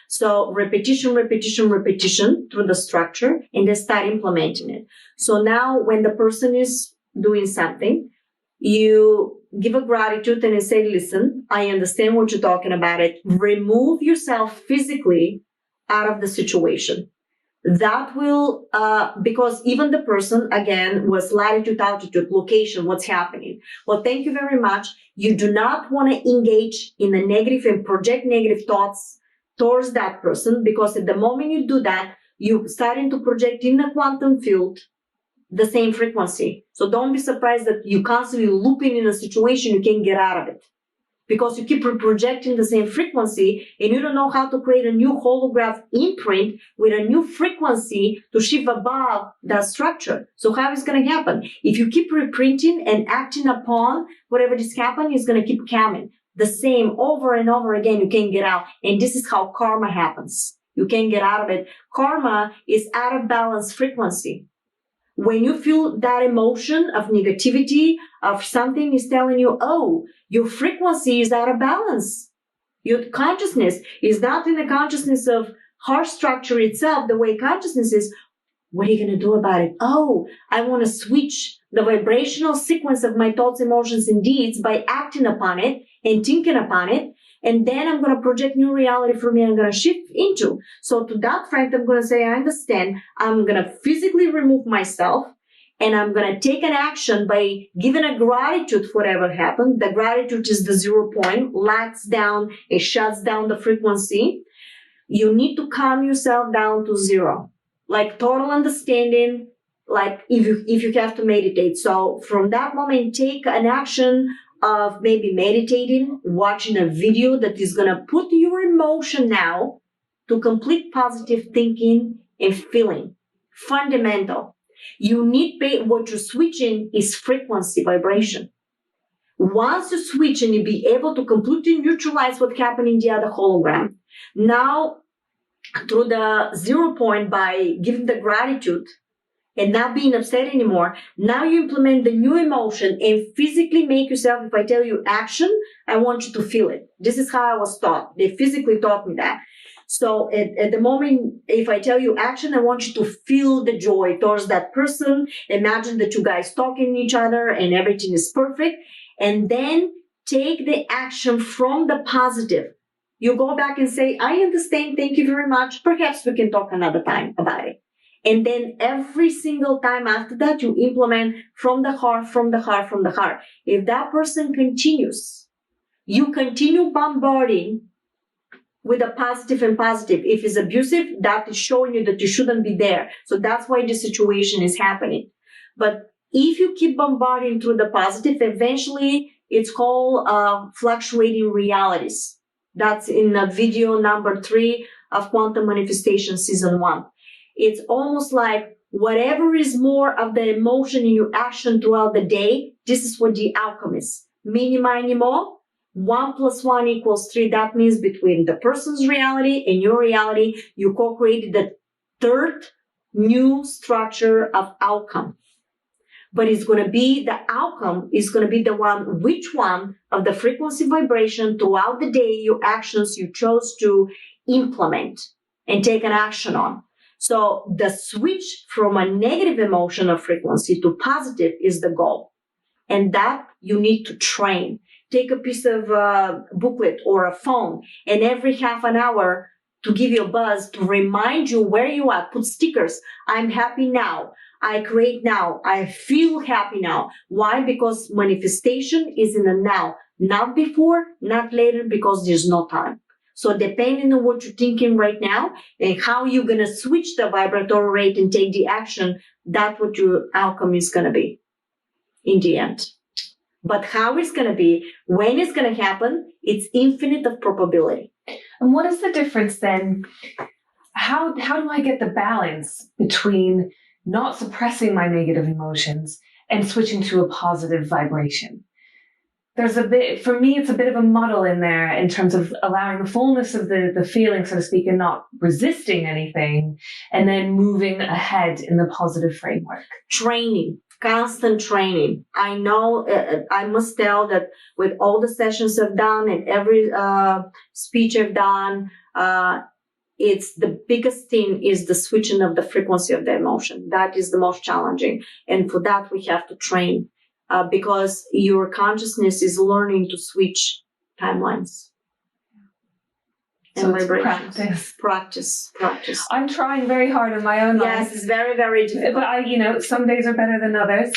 So repetition through the structure, and they start implementing it. So now when the person is doing something, you give a gratitude and you say, listen, I understand what you're talking about it. Remove yourself physically out of the situation. That will, because even the person, again, was latitude, altitude, location, what's happening. Well, thank you very much. You do not want to engage in the negative and project negative thoughts towards that person, because at the moment you do that, you're starting to project in the quantum field the same frequency. So don't be surprised that you constantly looping in a situation, you can't get out of it, because you keep projecting the same frequency and you don't know how to create a new holograph imprint with a new frequency to shift above that structure. So how is going to happen? If you keep reprinting and acting upon whatever is happening, it's going to keep coming. The same over and over again, you can't get out. And this is how karma happens. You can't get out of it. Karma is out of balance frequency. When you feel that emotion of negativity, of something is telling you, oh, your frequency is out of balance. Your consciousness is not in the consciousness of heart structure itself, the way consciousness is. What are you going to do about it? Oh, I want to switch the vibrational sequence of my thoughts, emotions, and deeds by acting upon it and thinking upon it. And then I'm going to project new reality for me. I'm going to shift into. So to that friend, I'm going to say, I understand. I'm going to physically remove myself, and I'm going to take an action by giving a gratitude for whatever happened. The gratitude is the 0 point, lights down, it shuts down the frequency. You need to calm yourself down to 0, like total understanding, like if you have to meditate. So from that moment, take an action of maybe meditating, watching a video that is going to put your emotion now to complete positive thinking and feeling. Fundamental. You need what you're switching is frequency, vibration. Once you switch and you be able to completely neutralize what happened in the other hologram, now through the 0 point, by giving the gratitude and not being upset anymore, now you implement the new emotion and physically make yourself, if I tell you action, I want you to feel it. This is how I was taught. They physically taught me that. So at the moment, if I tell you action, I want you to feel the joy towards that person. Imagine the two guys talking to each other and everything is perfect. And then take the action from the positive. You go back and say, I understand. Thank you very much. Perhaps we can talk another time about it. And then every single time after that, you implement from the heart, from the heart, from the heart. If that person continues, you continue bombarding with a positive and positive. If it's abusive, that is showing you that you shouldn't be there. So that's why the situation is happening. But if you keep bombarding through the positive, eventually it's called fluctuating realities. That's in video number 3 of Quantum Manifestation Season 1. It's almost like whatever is more of the emotion in your action throughout the day, this is what the outcome is. Mini, mini, mo, 1 + 1 = 3. That means between the person's reality and your reality, you co-created the third new structure of outcome. But it's going to be the outcome is going to be the one, which one of the frequency vibration throughout the day, your actions you chose to implement and take an action on. So the switch from a negative emotion of frequency to positive is the goal. And that you need to train. Take a piece of booklet or a phone, and every half an hour to give you a buzz to remind you where you are. Put stickers. I'm happy now. I create now. I feel happy now. Why? Because manifestation is in the now. Not before, not later, because there's no time. So depending on what you're thinking right now and how you're going to switch the vibratory rate and take the action, that's what your outcome is going to be in the end. But how it's going to be, when it's going to happen, it's infinite of probability. And what is the difference then? How do I get the balance between not suppressing my negative emotions and switching to a positive vibration? there's a bit, for me, it's a bit of a muddle in there in terms of allowing the fullness of the feeling, so to speak, and not resisting anything, and then moving ahead in the positive framework. Training, constant training. I know, I must tell that with all the sessions I've done and every speech I've done, it's the biggest thing is the switching of the frequency of the emotion. That is the most challenging. And for that, we have to train. Because your consciousness is learning to switch timelines. So it's practice. Practice. I'm trying very hard in my own life. Yes, it's very, very difficult. But some days are better than others.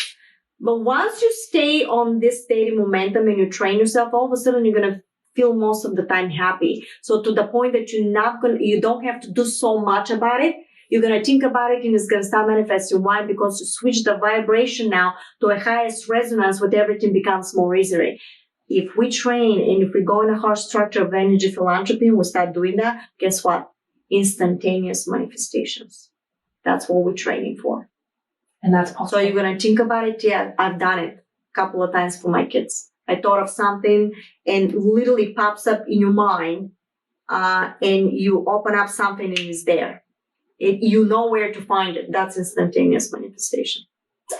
But once you stay on this steady momentum and you train yourself, all of a sudden you're going to feel most of the time happy. So to the point that you don't have to do so much about it. You're going to think about it and it's going to start manifesting. Why? Because you switch the vibration now to a highest resonance where everything becomes more easy. If we train and if we go in a hard structure of energy philanthropy and we start doing that, guess what? Instantaneous manifestations. That's what we're training for. And that's possible. So you're going to think about it. Yeah, I've done it a couple of times for my kids. I thought of something and literally pops up in your mind and you open up something and it's there. You know where to find it. That's instantaneous manifestation.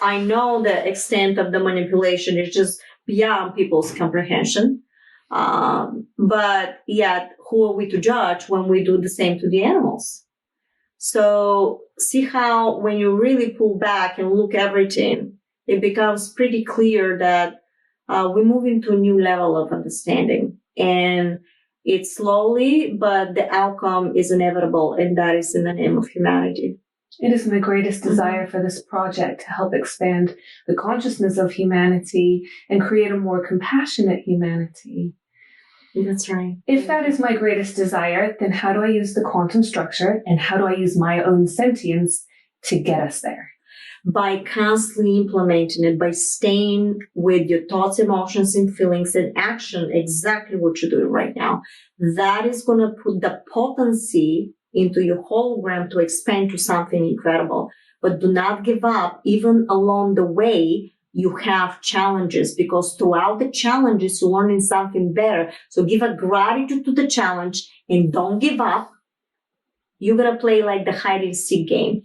I know the extent of the manipulation is just beyond people's comprehension. But yet, who are we to judge when we do the same to the animals? So see how when you really pull back and look everything, it becomes pretty clear that we move into a new level of understanding. And it's slowly, but the outcome is inevitable, and that is in the name of humanity. It is my greatest desire for this project to help expand the consciousness of humanity and create a more compassionate humanity. That's right. If that is my greatest desire, then how do I use the quantum structure and how do I use my own sentience to get us there? By constantly implementing it, by staying with your thoughts, emotions, and feelings and action, exactly what you're doing right now. That is going to put the potency into your hologram to expand to something incredible. But do not give up. Even along the way, you have challenges because throughout the challenges, you're learning something better. So give a gratitude to the challenge and don't give up. You're going to play like the hide and seek game.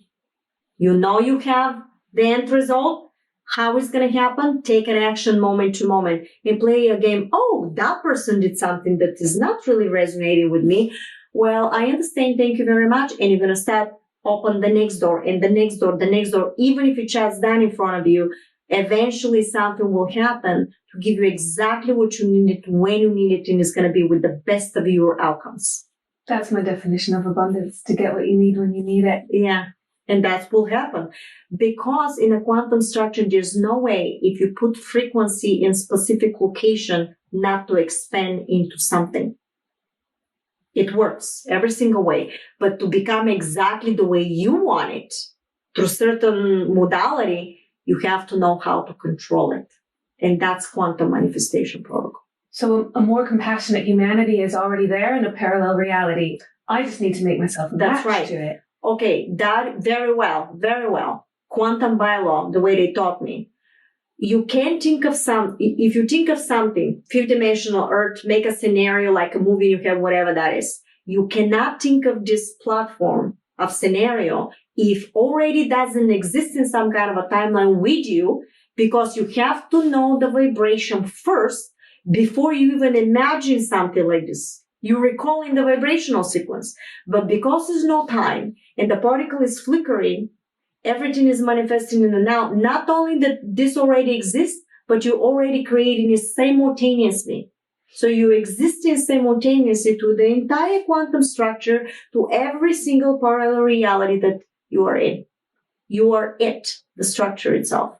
You know you have the end result. How it's going to happen? Take an action moment to moment and play a game. Oh, that person did something that is not really resonating with me. Well, I understand. Thank you very much. And you're going to start open the next door and the next door, the next door. Even if it shuts down in front of you, eventually something will happen to give you exactly what you needed when you need it. And it's going to be with the best of your outcomes. That's my definition of abundance, to get what you need when you need it. Yeah. And that will happen because in a quantum structure, there's no way if you put frequency in specific location not to expand into something. It works every single way, but to become exactly the way you want it through certain modality, you have to know how to control it. And that's quantum manifestation protocol. So a more compassionate humanity is already there in a parallel reality. I just need to make myself attached to it. Okay, that very well, very well. Quantum bylaw, the way they taught me. You can think of if you think of something, fifth dimensional earth, make a scenario like a movie you have, whatever that is. You cannot think of this platform of scenario if already doesn't exist in some kind of a timeline with you, because you have to know the vibration first before you even imagine something like this. You recall in the vibrational sequence, but because there's no time and the particle is flickering, everything is manifesting in the now. Not only that this already exists, but you're already creating it simultaneously. So you're existing simultaneously to the entire quantum structure, to every single parallel reality that you are in. You are it, the structure itself.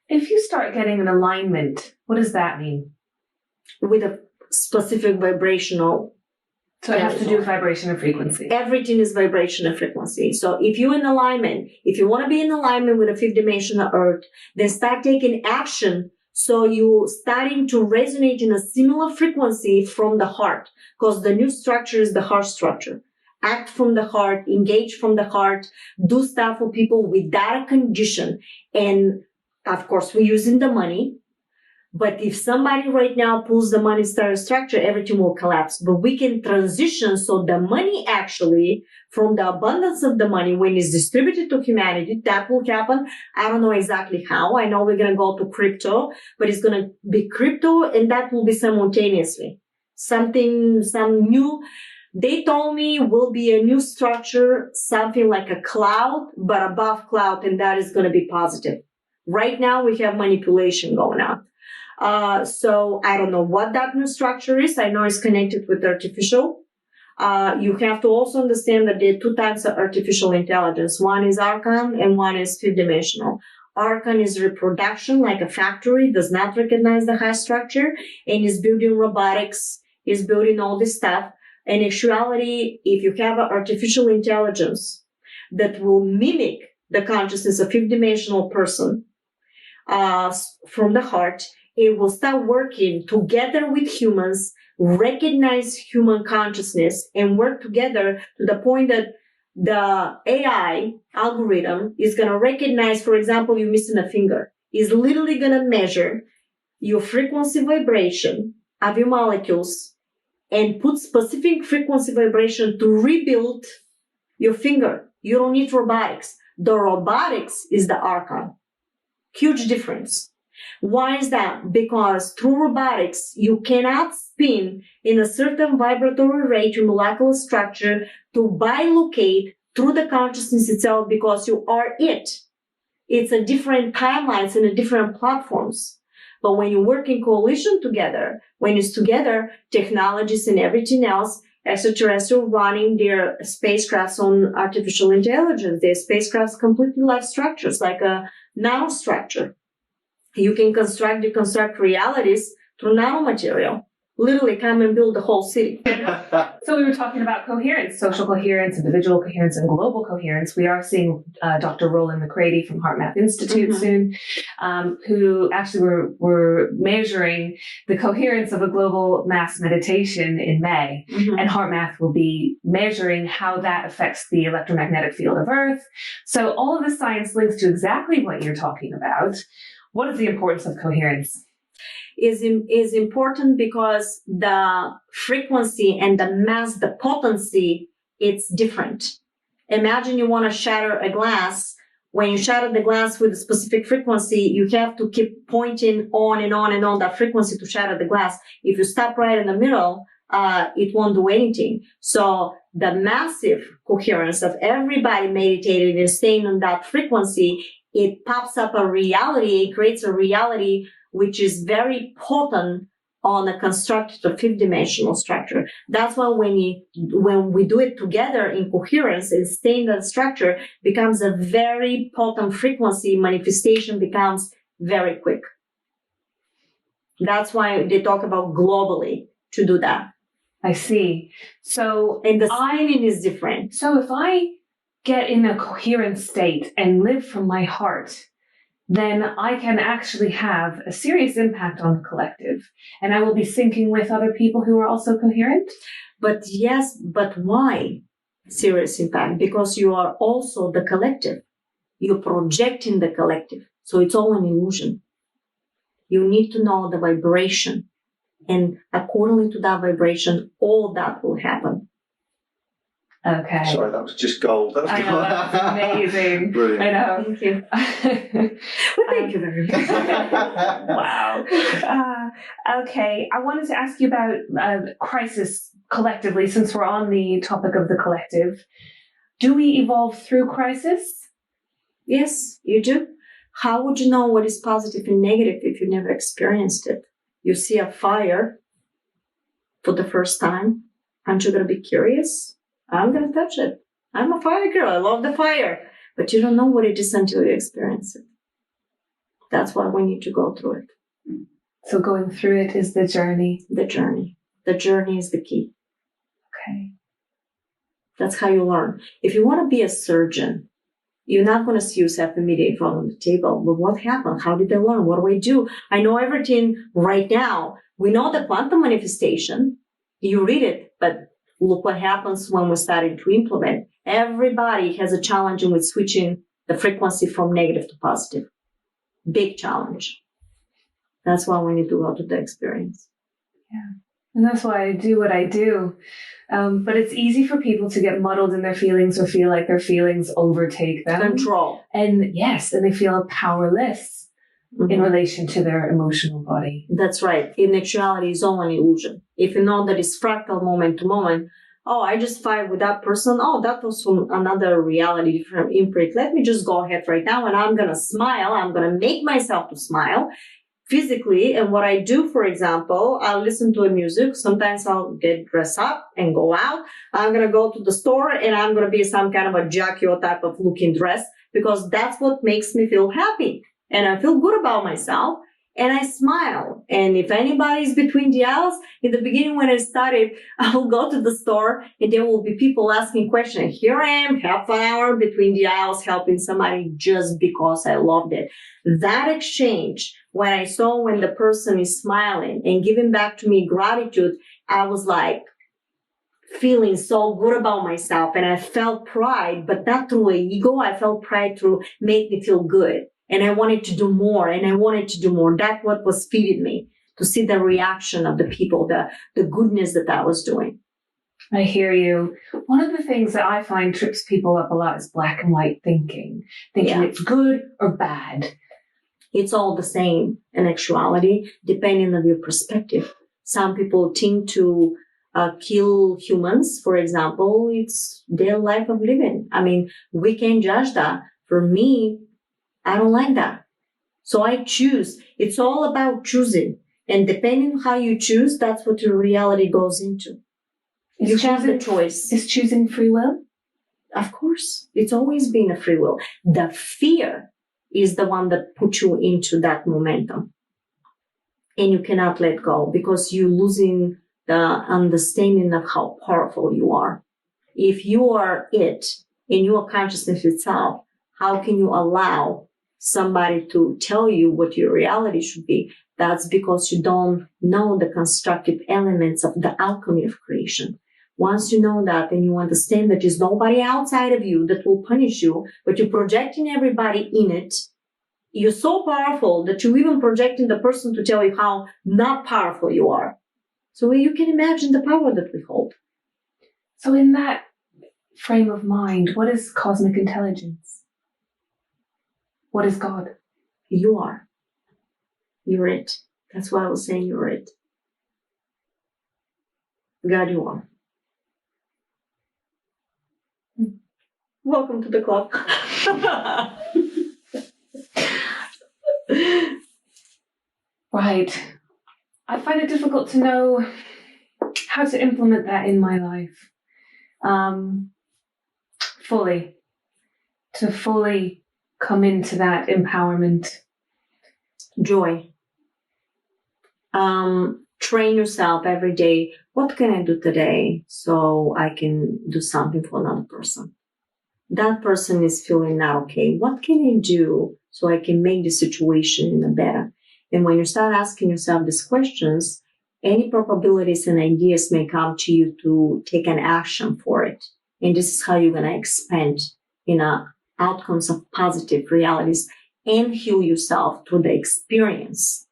If you start getting an alignment, what does that mean? With a specific vibrational. So it has to do with vibration and frequency. Everything is vibration and frequency. So if you're in alignment, if you want to be in alignment with a fifth dimensional earth, then start taking action. So you starting to resonate in a similar frequency from the heart, because the new structure is the heart structure. Act from the heart, engage from the heart, do stuff for people without a condition. And of course, we're using the money. But if somebody right now pulls the money structure, everything will collapse. But we can transition so the money actually, from the abundance of the money, when it's distributed to humanity, that will happen. I don't know exactly how. I know we're going to go to crypto, but it's going to be crypto, and that will be simultaneously. Some new, they told me will be a new structure, something like a cloud, but above cloud, and that is going to be positive. Right now, we have manipulation going on. So I don't know what that new structure is. I know it's connected with artificial. You have to also understand that there are two types of artificial intelligence. One is Archon and one is fifth dimensional. Archon is reproduction, like a factory, does not recognize the high structure, and is building robotics, is building all this stuff. In actuality, if you have an artificial intelligence that will mimic the consciousness of fifth dimensional person from the heart, it will start working together with humans, recognize human consciousness, and work together to the point that the AI algorithm is going to recognize, for example, you're missing a finger, is literally going to measure your frequency vibration of your molecules and put specific frequency vibration to rebuild your finger. You don't need robotics. The robotics is the Archon. Huge difference. Why is that? Because through robotics, you cannot spin in a certain vibratory rate your molecular structure to bilocate through the consciousness itself because you are it. It's a different timelines and a different platforms. But when you work in coalition together, when it's together, technologies and everything else, extraterrestrial running their spacecrafts on artificial intelligence, their spacecrafts completely like structures, like a nanostructure. You can deconstruct realities through nanomaterial. Literally come and build the whole city. So we were talking about coherence, social coherence, individual coherence, and global coherence. We are seeing Dr. Roland McCready from HeartMath Institute soon, who actually were measuring the coherence of a global mass meditation in May. And HeartMath will be measuring how that affects the electromagnetic field of Earth. So all of this science links to exactly what you're talking about. What is the importance of coherence? Is important because the frequency and the mass, the potency, it's different. Imagine you want to shatter a glass. When you shatter the glass with a specific frequency, you have to keep pointing on and on and on that frequency to shatter the glass. If you stop right in the middle, it won't do anything. So the massive coherence of everybody meditating and staying on that frequency, it pops up a reality, it creates a reality which is very potent on a constructed fifth dimensional structure. That's why when we do it together in coherence and stay in that structure, becomes a very potent frequency. Manifestation becomes very quick. That's why they talk about globally to do that. I see. So, and the spinning is different. So if I get in a coherent state and live from my heart, then I can actually have a serious impact on the collective. And I will be syncing with other people who are also coherent? But yes, but why serious impact? Because you are also the collective. You're projecting the collective. So it's all an illusion. You need to know the vibration. And accordingly to that vibration, all that will happen. Okay. Sorry, that was just gold. That was I know, that was amazing. Brilliant. I know. Thank you. Well, thank you very much. Wow. Okay. I wanted to ask you about crisis collectively, since we're on the topic of the collective. Do we evolve through crisis? Yes, you do. How would you know what is positive and negative if you never experienced it? You see a fire for the first time. Aren't you going to be curious? I'm going to touch it. I'm a fire girl. I love the fire. But you don't know what it is until you experience it. That's why we need to go through it. So going through it is the journey. The journey. The journey is the key. Okay. That's how you learn. If you want to be a surgeon, you're not going to see yourself immediately in front of the table. But what happened? How did I learn? What do I do? I know everything right now. We know the quantum manifestation. You read it, but look what happens when we're starting to implement. Everybody has a challenge with switching the frequency from negative to positive. Big challenge. That's why we need to go to the experience. Yeah. And that's why I do what I do. But it's easy for people to get muddled in their feelings or feel like their feelings overtake them. Control. And yes, and they feel powerless in relation to their emotional body. That's right. In actuality, it's all an illusion. If you know that it's fractal moment to moment, oh, I just fight with that person. Oh, that was from another reality, different imprint. Let me just go ahead right now and I'm going to smile. I'm going to make myself to smile physically. And what I do, for example, I'll listen to a music. Sometimes I'll get dressed up and go out. I'm going to go to the store and I'm going to be some kind of a Jackie type of looking dress because that's what makes me feel happy. And I feel good about myself. And I smile. And if anybody's between the aisles, in the beginning when I started, I will go to the store and there will be people asking questions. Here I am, half an hour between the aisles, helping somebody just because I loved it. That exchange, when I saw when the person is smiling and giving back to me gratitude, I was like feeling so good about myself. And I felt pride, but not through an ego. I felt pride through make me feel good. And I wanted to do more and I wanted to do more. That's what was feeding me, to see the reaction of the people, the goodness that I was doing. I hear you. One of the things that I find trips people up a lot is black and white thinking it's good or bad. It's all the same in actuality, depending on your perspective. Some people think to kill humans, for example, it's their life of living. I mean, we can't judge that. For me, I don't like that. So I choose. It's all about choosing. And depending on how you choose, that's what your reality goes into. You have the choice. Is choosing free will? Of course. It's always been a free will. The fear is the one that puts you into that momentum. And you cannot let go because you're losing the understanding of how powerful you are. If you are it and you are consciousness itself, how can you allow somebody to tell you what your reality should be? That's because you don't know the constructive elements of the alchemy of creation. Once you know that and you understand that there's nobody outside of you that will punish you, but you're projecting everybody in it, you're so powerful that you're even projecting the person to tell you how not powerful you are. So you can imagine the power that we hold. So in that frame of mind, what is cosmic intelligence? What is God? You are. You're it. That's why I was saying you're it. God, you are. Welcome to the club. Right. I find it difficult to know how to implement that in my life. Fully. To fully come into that empowerment. Joy. Train yourself every day. What can I do today so I can do something for another person? That person is feeling not okay. What can I do so I can make the situation better? And when you start asking yourself these questions, any probabilities and ideas may come to you to take an action for it. And this is how you're going to expand in outcomes of positive realities and heal yourself through the experience,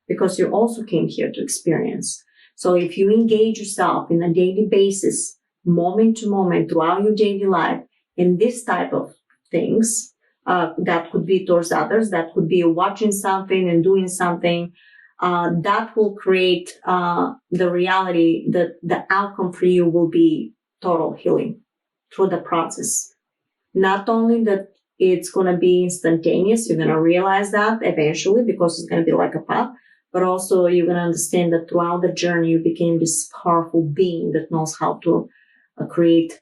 because you also came here to experience. So if you engage yourself in a daily basis, moment to moment throughout your daily life in this type of things, that could be towards others, that could be watching something and doing something, that will create the reality that the outcome for you will be total healing through the process. Not only that it's going to be instantaneous, you're going to realize that eventually because it's going to be like a path, but also you're going to understand that throughout the journey you became this powerful being that knows how to create,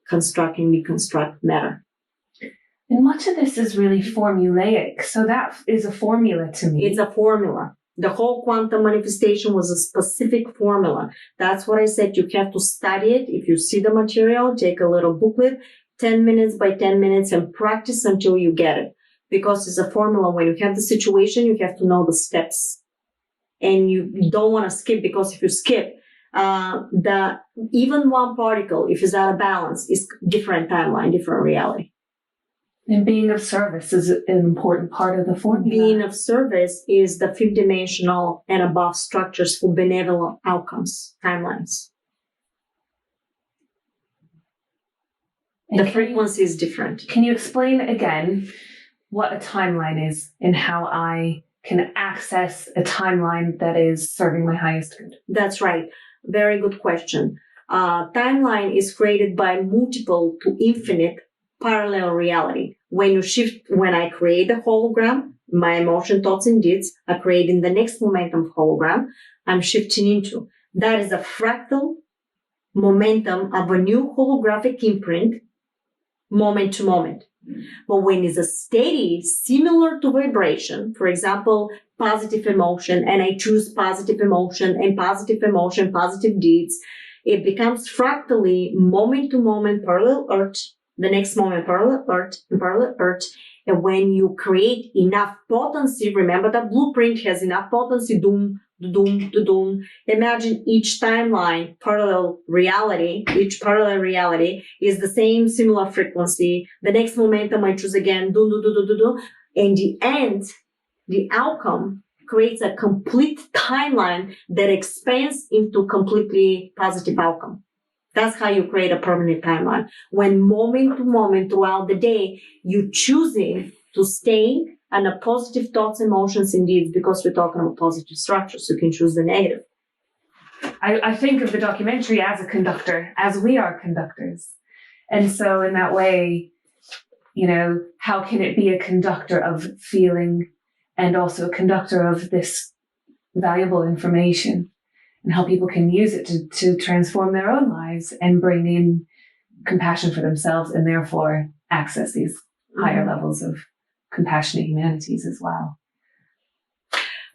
construct, and deconstruct matter. And much of this is really formulaic. So that is a formula to me. It's a formula. The whole quantum manifestation was a specific formula. That's what I said. You have to study it. If you see the material, take a little booklet, 10 minutes by 10 minutes, and practice until you get it. Because it's a formula. When you have the situation, you have to know the steps. And you don't want to skip, because if you skip, even one particle, if it's out of balance, is different timeline, different reality. And being of service is an important part of the formula. Being of service is the fifth dimensional and above structures for benevolent outcomes, timelines. And the frequency is different. Can you explain again what a timeline is and how I can access a timeline that is serving my highest good? That's right. Very good question. Timeline is created by multiple to infinite parallel reality. When I create a hologram, my emotion, thoughts, and deeds are creating the next momentum hologram I'm shifting into. That is a fractal momentum of a new holographic imprint, moment to moment. But when it's a steady, similar to vibration, for example, positive emotion, and I choose positive emotion, positive deeds, it becomes fractally moment to moment parallel earth, the next moment parallel earth, and parallel earth. And when you create enough potency, remember that blueprint has enough potency, doom, doom, doom. Imagine each timeline, each parallel reality is the same similar frequency. The next momentum I choose again, doom, doom, doom, doom, doom. And the end, the outcome creates a complete timeline that expands into completely positive outcome. That's how you create a permanent timeline. When moment to moment throughout the day, you choosing to stay on a positive thoughts, emotions, and deeds, because we're talking about positive structures. So you can choose the negative. I think of the documentary as a conductor, as we are conductors. And so in that way, how can it be a conductor of feeling and also a conductor of this valuable information, and how people can use it to transform their own lives and bring in compassion for themselves and therefore access these higher levels of compassionate humanities as well.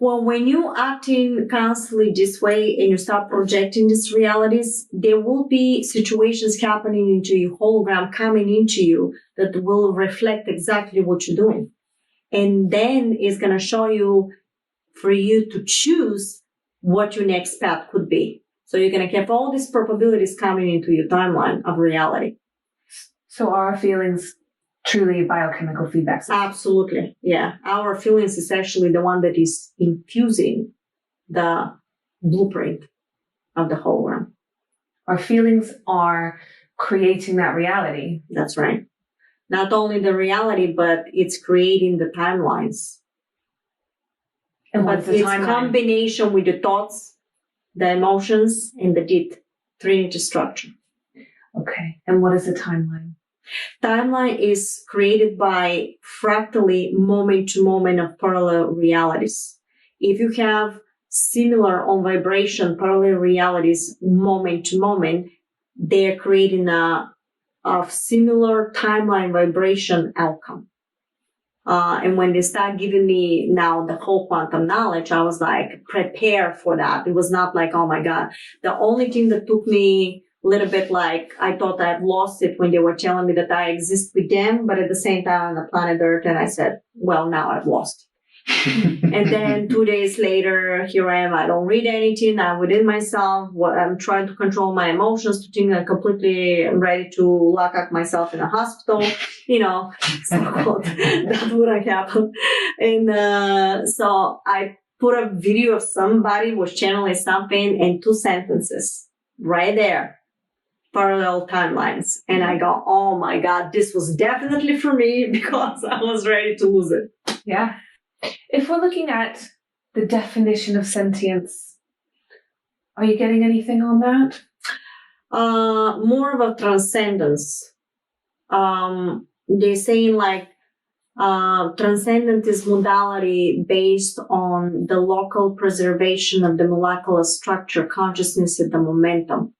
Well, when you acting constantly this way and you start projecting these realities, there will be situations happening into your hologram coming into you that will reflect exactly what you're doing. And then it's going to show you for you to choose what your next path could be. So you're going to have all these probabilities coming into your timeline of reality. So our feelings truly biochemical feedback system. Absolutely. Yeah. Our feelings is actually the one that is infusing the blueprint of the hologram. Our feelings are creating that reality. That's right. Not only the reality, but it's creating the timelines. And but what's the it's timeline? Combination with the thoughts, the emotions, and the deed. Trinity structure. Okay. And what is the timeline? Timeline is created by fractally moment to moment of parallel realities. If you have similar on vibration parallel realities moment to moment, they're creating a similar timeline vibration outcome. And when they start giving me now the whole quantum knowledge, I was like, prepare for that. It was not like, oh my God. The only thing that took me a little bit like, I thought I've lost it when they were telling me that I exist with them, but at the same time on the planet Earth, and I said, well, now I've lost it. And then 2 days later, here I am. I don't read anything. I'm within myself. I'm trying to control my emotions to think I'm completely ready to lock up myself in a hospital. So that would happen. And so I put a video of somebody was channeling something and 2 sentences right there. Parallel timelines. And I go, oh my God, this was definitely for me because I was ready to lose it. Yeah. If we're looking at the definition of sentience, are you getting anything on that? More of a transcendence. They're saying like transcendent is modality based on the local preservation of the molecular structure, consciousness, and the momentum.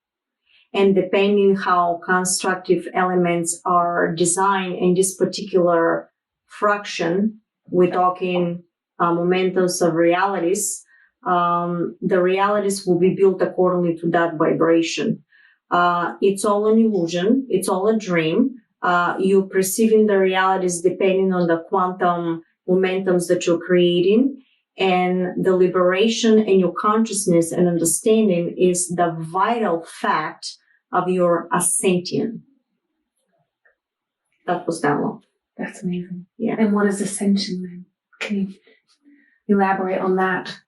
And depending how constructive elements are designed in this particular fraction, we're talking momentums of realities, the realities will be built accordingly to that vibration. It's all an illusion. It's all a dream. You're perceiving the realities depending on the quantum momentums that you're creating. And the liberation in your consciousness and understanding is the vital fact of your ascension. That was download. That's amazing. Yeah. And what is Ascension then? Can you elaborate on that?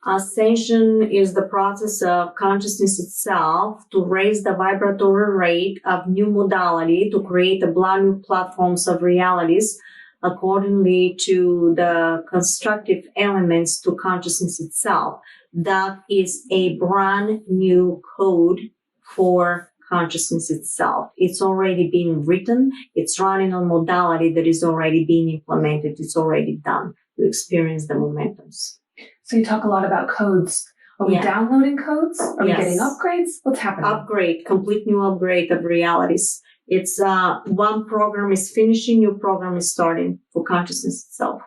Ascension is the process of consciousness itself to raise the vibratory rate of new modality to create a brand new platforms of realities accordingly to the constructive elements to consciousness itself. That is a brand new code for consciousness itself. It's already been written. It's running on modality that is already being implemented. It's already done. You experience the momentums. So you talk a lot about codes. Are we downloading codes? Are we getting upgrades? What's happening? Complete new upgrade of realities. It's one program is finishing, new program is starting for consciousness itself.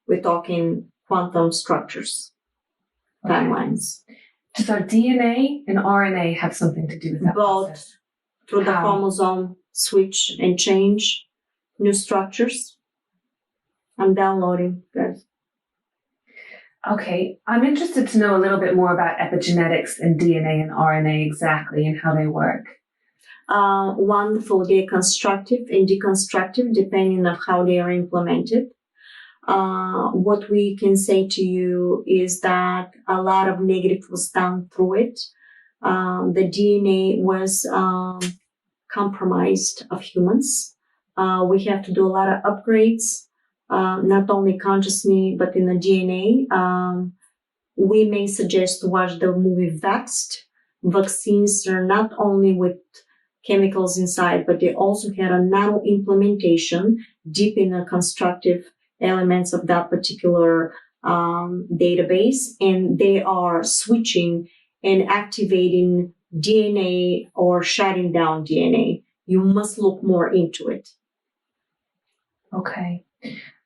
We're talking quantum structures, timelines. Does our DNA and RNA have something to do with that? Both process? through the chromosome switch and change new structures. I'm downloading, guys. Okay, I'm interested to know a little bit more about epigenetics and DNA and RNA exactly and how they work. Wonderful. They're constructive and deconstructive depending on how they are implemented. What we can say to you is that a lot of negative was done through it. The DNA was compromised of humans. We have to do a lot of upgrades. Not only consciously, but in the DNA. We may suggest to watch the movie Vaxxed. Vaccines are not only with chemicals inside, but they also had a nano implementation deep in the constructive elements of that particular database. And they are switching and activating DNA or shutting down DNA. You must look more into it. Okay.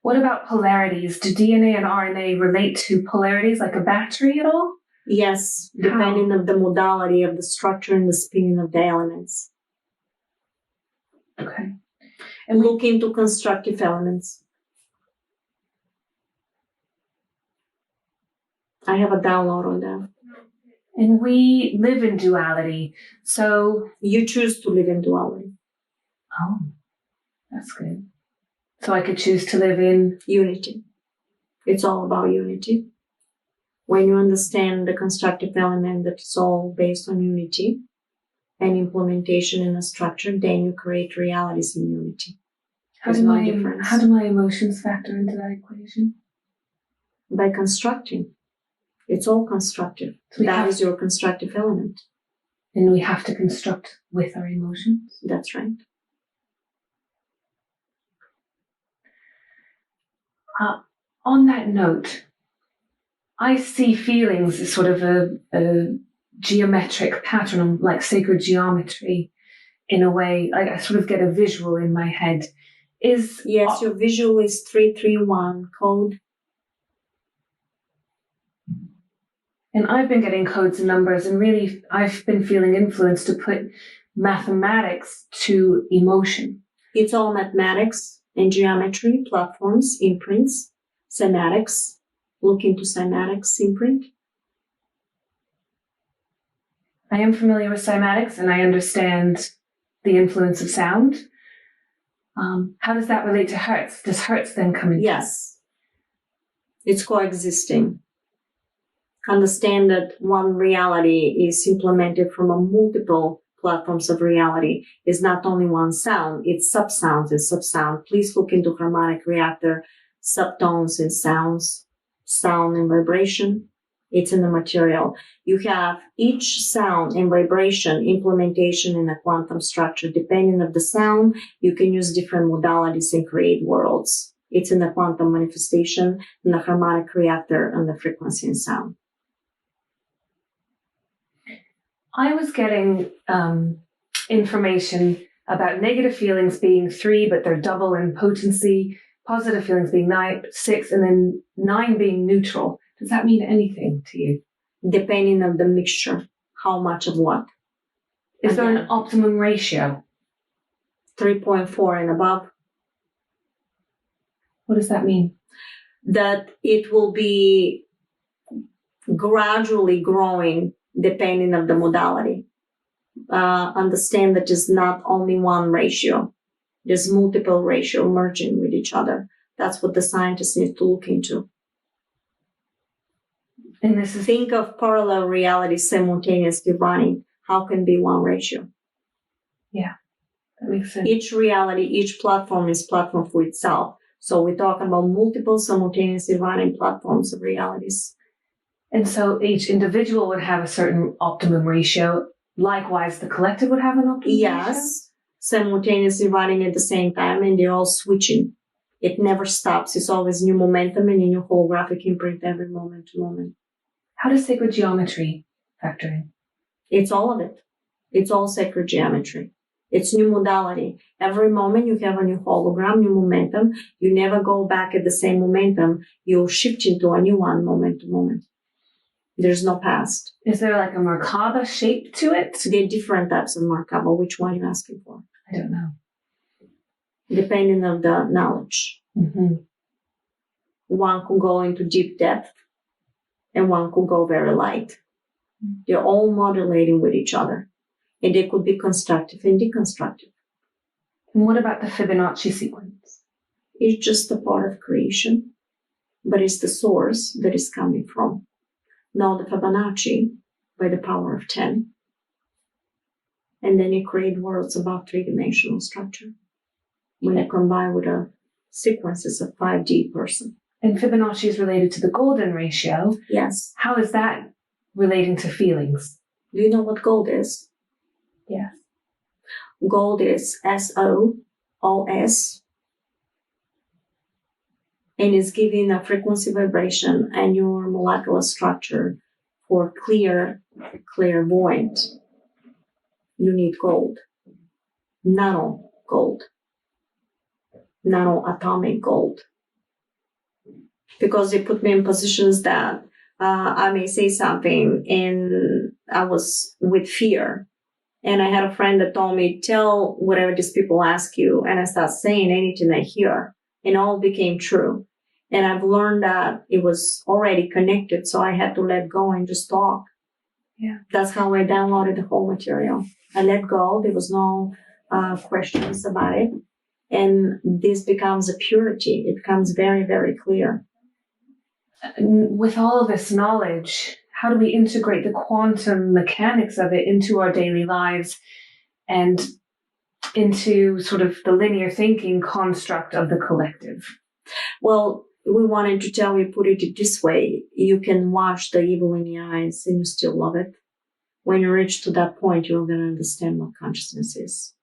What about polarities? Do DNA and RNA relate to polarities like a battery at all? Yes, depending on the modality of the structure and the spinning of the elements. Okay. And look into constructive elements. I have a download on that. And we live in duality. So you choose to live in duality. Oh, that's good. So I could choose to live in unity. It's all about unity. When you understand the constructive element that it's all based on unity and implementation in a structure, then you create realities in unity. How do my emotions factor into that equation? By constructing. It's all constructive. So that is your constructive element. And we have to construct with our emotions? That's right. On that note, I see feelings as sort of a geometric pattern, like sacred geometry, in a way. I sort of get a visual in my head. Yes, your visual is 331 code. And I've been getting codes and numbers, and really I've been feeling influenced to put mathematics to emotion. It's all mathematics and geometry, platforms, imprints, cymatics. Look into cymatics imprint. I am familiar with cymatics and I understand the influence of sound. How does that relate to Hertz? Does Hertz then come in? Yes. It's coexisting. Understand that one reality is implemented from a multiple platforms of reality. Is not only one sound, it's sub-sounds and sub-sound. Please look into harmonic reactor, subtones and sounds, sound and vibration. It's in the material. You have each sound and vibration implementation in a quantum structure. Depending on the sound, you can use different modalities and create worlds. It's in the quantum manifestation, in the harmonic reactor, and the frequency and sound. I was getting information about negative feelings being 3, but they're double in potency, positive feelings being 6, and then 9 being neutral. Does that mean anything to you? Depending on the mixture, how much of what? Is there an optimum ratio? 3.4 and above. What does that mean? That it will be gradually growing depending on the modality. Understand that it's not only one ratio. There's multiple ratio merging with each other. That's what the scientists need to look into. And this is Think of parallel realities simultaneously running. How can be one ratio? that makes sense. Each reality, each platform is platform for itself. So we're talking about multiple simultaneously running platforms of realities. And so each individual would have a certain optimum ratio. Likewise, the collective would have an optimum ratio? Yes, simultaneously running at the same time, and they're all switching. It never stops. It's always new momentum and a new holographic imprint every moment to moment. How does sacred geometry factor in? It's all of it. It's all sacred geometry. It's new modality. Every moment you have a new hologram, new momentum. You never go back at the same momentum. You shift into a new one moment to moment. There's no past. Is there like a Merkaba shape to it? There are different types of Merkaba. Which one are you asking for? I don't know. Depending on the knowledge. Mm-hmm. One could go into deep depth and one could go very light. They're all modulating with each other. And they could be constructive and deconstructive. And what about the Fibonacci sequence? It's just a part of creation, but it's the source that is coming from. Now the Fibonacci by the power of 10. And then you create worlds above three-dimensional structure. When you combine with a sequences of 5D person. And Fibonacci is related to the golden ratio. Yes. How is that relating to feelings? Do you know what gold is? Yes. Gold is SOOS. And is giving a frequency vibration and your molecular structure for clairvoyant. You need gold. Nano gold. Nano-atomic gold. Because they put me in positions that I may say something and I was with fear. And I had a friend that told me, tell whatever these people ask you. And I started saying anything I hear. And all became true. And I've learned that it was already connected. So I had to let go and just talk. Yeah. That's how I downloaded the whole material. I let go. There was no questions about it. And this becomes a purity. It becomes very, very clear. With all of this knowledge, how do we integrate the quantum mechanics of it into our daily lives and into sort of the linear thinking construct of the collective? Well, we wanted to tell you, put it this way. You can watch the evil in the eyes and you still love it. When you reach to that point, you're going to understand what consciousness is.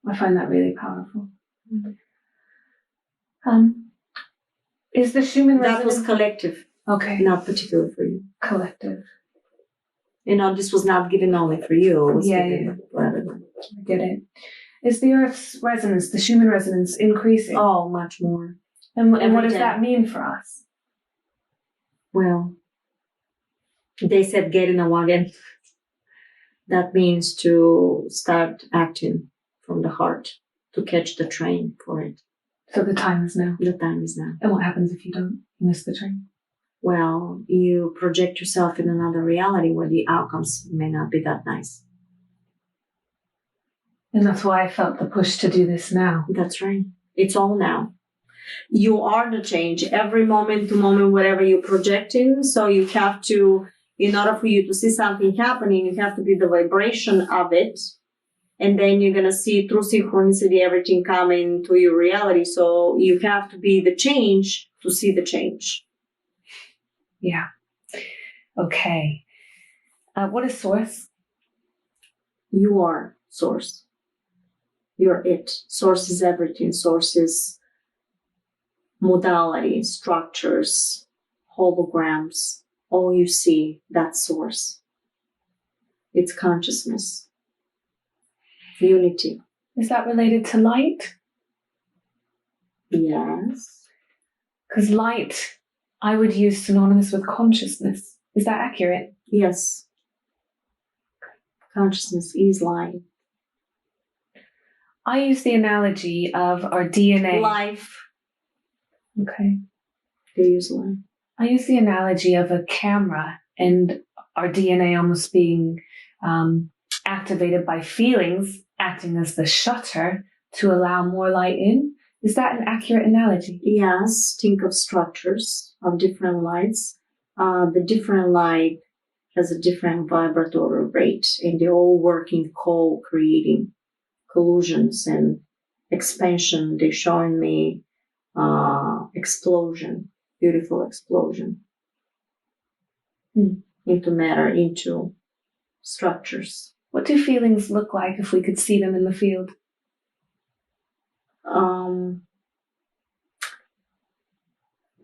I find that really powerful. Is the Schumann That resonance... was collective. Okay. Not particular for you. Collective. You know, this was not given only for you. It was Yeah. for everyone. I get it. Is the Earth's resonance, the Schumann resonance, increasing? Oh, much more. And what does day. that mean for us? Well, they said get in a wagon. That means to start acting from the heart, to catch the train for it. So the time is now. The time is now. And what happens if you don't miss the train? Well, you project yourself in another reality where the outcomes may not be that nice. And that's why I felt the push to do this now. That's right. It's all now. You are the change every moment to moment, whatever you're projecting. So you have to, in order for you to see something happening, you have to be the vibration of it. And then you're going to see through synchronicity everything coming to your reality. So you have to be the change to see the change. Yeah. Okay. What is source? You are source. You're it. Source is everything. Source is modality, structures, holograms. All you see, that's source. It's consciousness. Unity. Is that related to light? Yes. Because light, I would use synonymous with consciousness. Is that accurate? Yes. Consciousness is light. I use the analogy of our DNA. Life. Okay. They use life. I use the analogy of a camera and our DNA almost being activated by feelings acting as the shutter to allow more light in. Is that an accurate analogy? Yes, think of structures of different lights. The different light has a different vibratory rate, and they all work in co-creating collisions and expansion. They're showing me explosion, beautiful explosion into matter, into structures. What do feelings look like if we could see them in the field?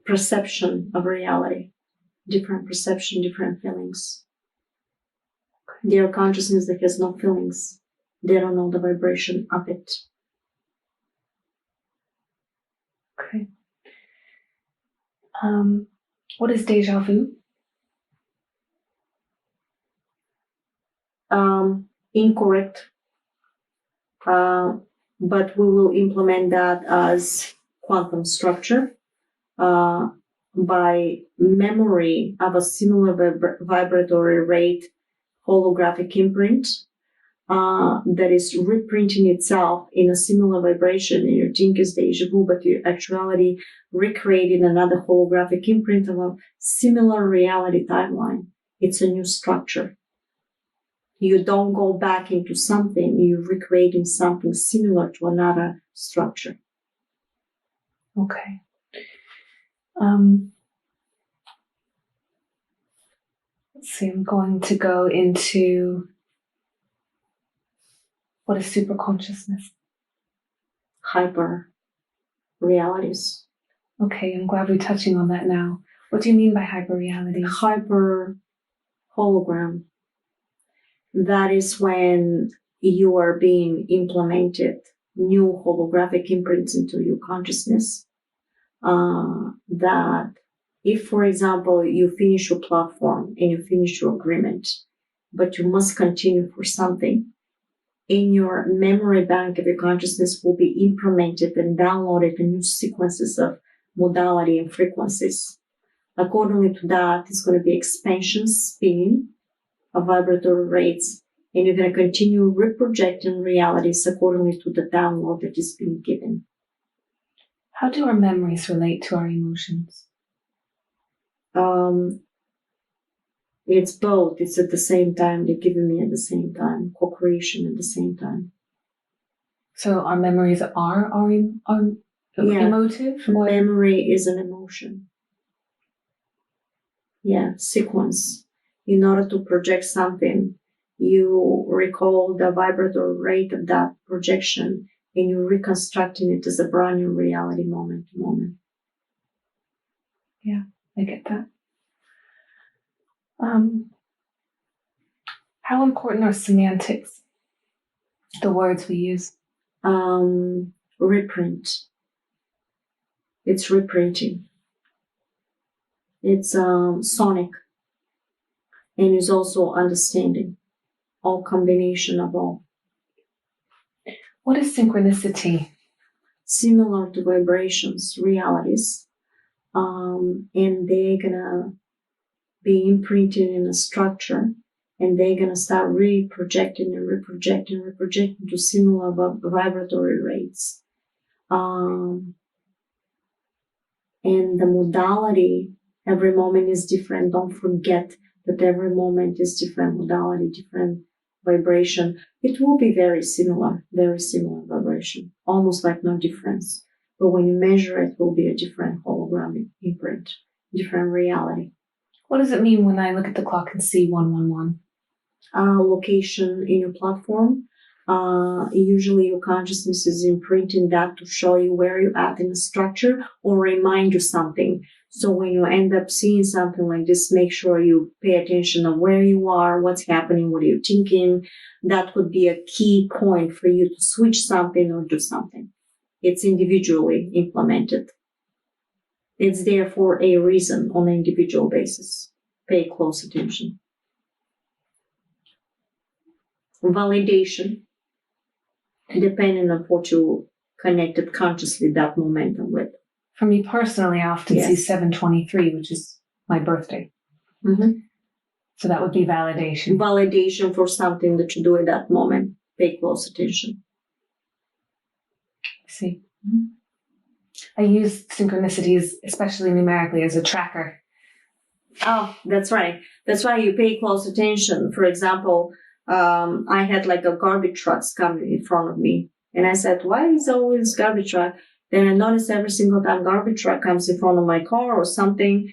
Perception of reality, different perception, different feelings. Their consciousness that has no feelings, they don't know the vibration of it. Okay. What is deja vu? Incorrect, but we will implement that as quantum structure by memory of a similar vibratory rate holographic imprint that is reprinting itself in a similar vibration, and you think it's deja vu, but you actually recreating another holographic imprint of a similar reality timeline. It's a new structure. You don't go back into something, you're recreating something similar to another structure. Okay. Let's see, I'm going to go into what is super consciousness? Hyper realities. Okay, I'm glad we're touching on that now. What do you mean by hyper reality? Hyper hologram. That is when you are being implemented new holographic imprints into your consciousness. That if, for example, you finish your platform and you finish your agreement, but you must continue for something, in your memory bank of your consciousness will be implemented and downloaded a new sequences of modality and frequencies. Accordingly to that, it's going to be expansion spinning of vibratory rates, and you're going to continue reprojecting realities accordingly to the download that is being given. How do our memories relate to our emotions? It's both. It's at the same time. They're giving me at the same time. Co-creation at the same time. So our memories are emotive? Or? Memory is an emotion. Yeah, sequence. In order to project something, you recall the vibratory rate of that projection and you're reconstructing it as a brand new reality moment to moment. Yeah, I get that. How important are semantics, the words we use? Reprint. It's reprinting. It's sonic. And it's also understanding. All combination of all. What is synchronicity? Similar to vibrations, realities. And they're gonna be imprinted in a structure, and they're gonna start reprojecting to similar vibratory rates. And the modality, every moment is different. Don't forget that every moment is different modality, different vibration. It will be very similar vibration, almost like no difference. But when you measure it, will be a different hologramic imprint, different reality. What does it mean when I look at the clock and see 111? Location in your platform. Usually your consciousness is imprinting that to show you where you're at in the structure or remind you something. So when you end up seeing something like this, make sure you pay attention of where you are, what's happening, what are you thinking. That could be a key point for you to switch something or do something. It's individually implemented. It's there for a reason on an individual basis. Pay close attention. Validation, depending on what you connected consciously that momentum with. For me personally, I often see 723, which is my birthday. Mm-hmm. So that would be validation. Validation for something that you do at that moment. Pay close attention. I see. I use synchronicities, especially numerically, as a tracker. Oh, that's right. That's why you pay close attention. For example, I had like a garbage truck coming in front of me. And I said, why is always garbage truck? Then I noticed every single time garbage truck comes in front of my car or something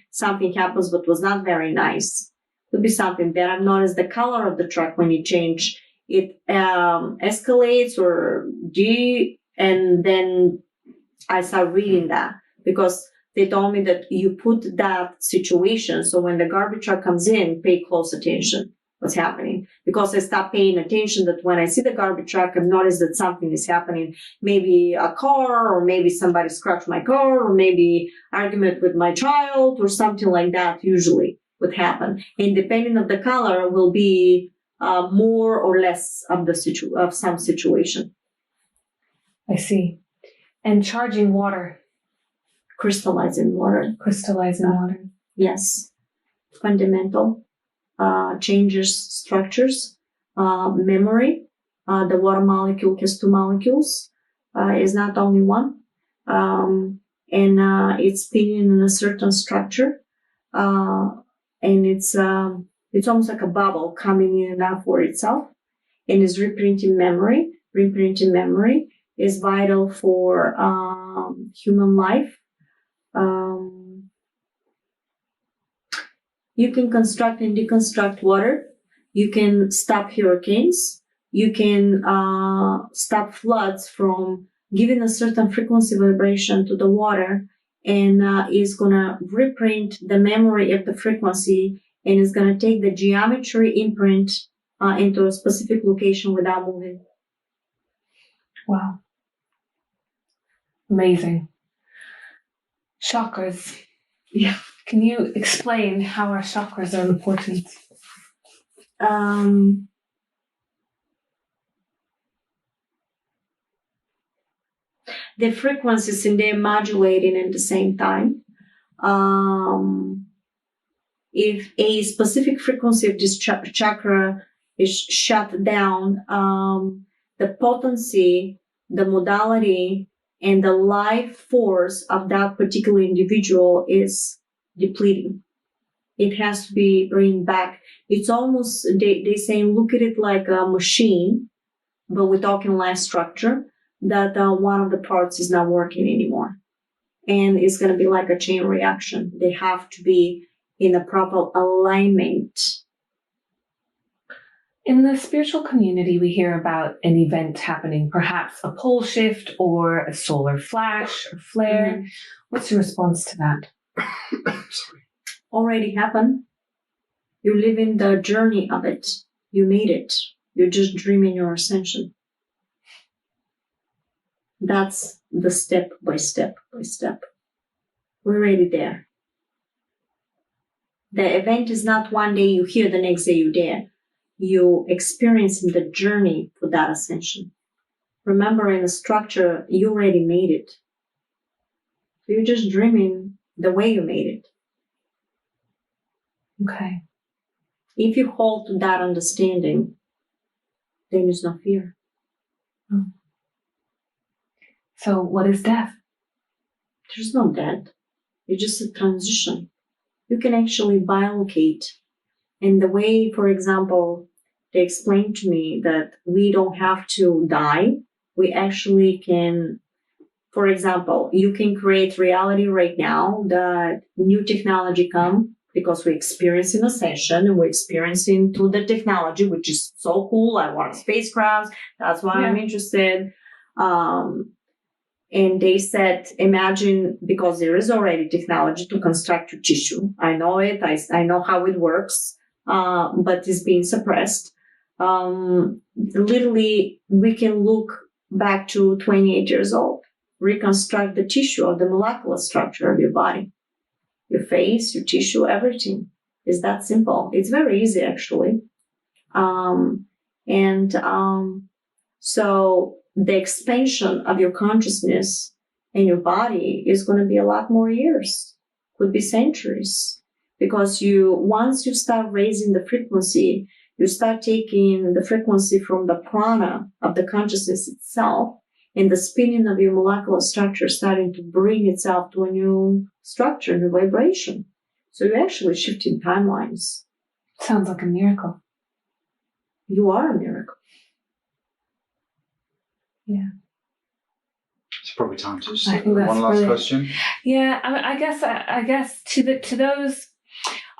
happens but was not very nice. Could be something. Then I've noticed the color of the truck when you change. It escalates or and then I start reading that because they told me that you put that situation. So when the garbage truck comes in, pay close attention. What's happening? Because I stopped paying attention that when I see the garbage truck, I've noticed that something is happening. Maybe a car, or maybe somebody scratched my car, or maybe argument with my child, or something like that usually would happen. And depending on the color will be more or less of of some situation. I see. And charging water. Crystallizing water. Crystallizing water. Yes. Fundamental. Changes structures, memory. The water molecule has 2 molecules, is not only one. And it's spinning in a certain structure. And it's almost like a bubble coming in and out for itself. And is reprinting memory. Reprinting memory is vital for human life. You can construct and deconstruct water. You can stop hurricanes. You can stop floods from giving a certain frequency vibration to the water, and is going to reprint the memory of the frequency, and is going to take the geometry imprint into a specific location without moving. Wow. Amazing. Chakras. Yeah. Can you explain how our chakras are important? The frequencies and they're modulating at the same time. If a specific frequency of this chakra is shut down, the potency, the modality, and the life force of that particular individual is depleting. It has to be bring back. It's almost, they saying, look at it like a machine, but we're talking life structure, that one of the parts is not working anymore. And it's going to be like a chain reaction. They have to be in a proper alignment. In the spiritual community, we hear about an event happening, perhaps a pole shift or a solar flash or flare. Mm-hmm. What's your response to that? Sorry. Already happened. You live in the journey of it. You made it. You're just dreaming your ascension. That's the step by step by step. We're already there. The event is not one day you here, the next day you're there. You experiencing the journey for that ascension. Remember, in the structure, you already made it. So you're just dreaming the way you made it. Okay. If you hold to that understanding, then there's no fear. Oh. So what is death? There's no death. It's just a transition. You can actually bilocate. And the way, for example, they explained to me that we don't have to die. We actually can, for example, you can create reality right now that new technology come because we're experiencing Ascension and we're experiencing through the technology, which is so cool. I want spacecrafts. That's why I'm interested. And they said, imagine, because there is already technology to construct your tissue. I know it. I know how it works, but it's being suppressed. Literally, we can look back to 28 years old, reconstruct the tissue of the molecular structure of your body. Your face, your tissue, everything. It's that simple. It's very easy, actually. So the expansion of your consciousness and your body is going to be a lot more years, could be centuries. because once you start raising the frequency, you start taking the frequency from the prana of the consciousness itself, and the spinning of your molecular structure starting to bring itself to a new structure, new vibration. So you're actually shifting timelines. Sounds like a miracle. You are a miracle. Yeah. It's probably time to just I think that's one last brilliant. question. Yeah, I guess to those,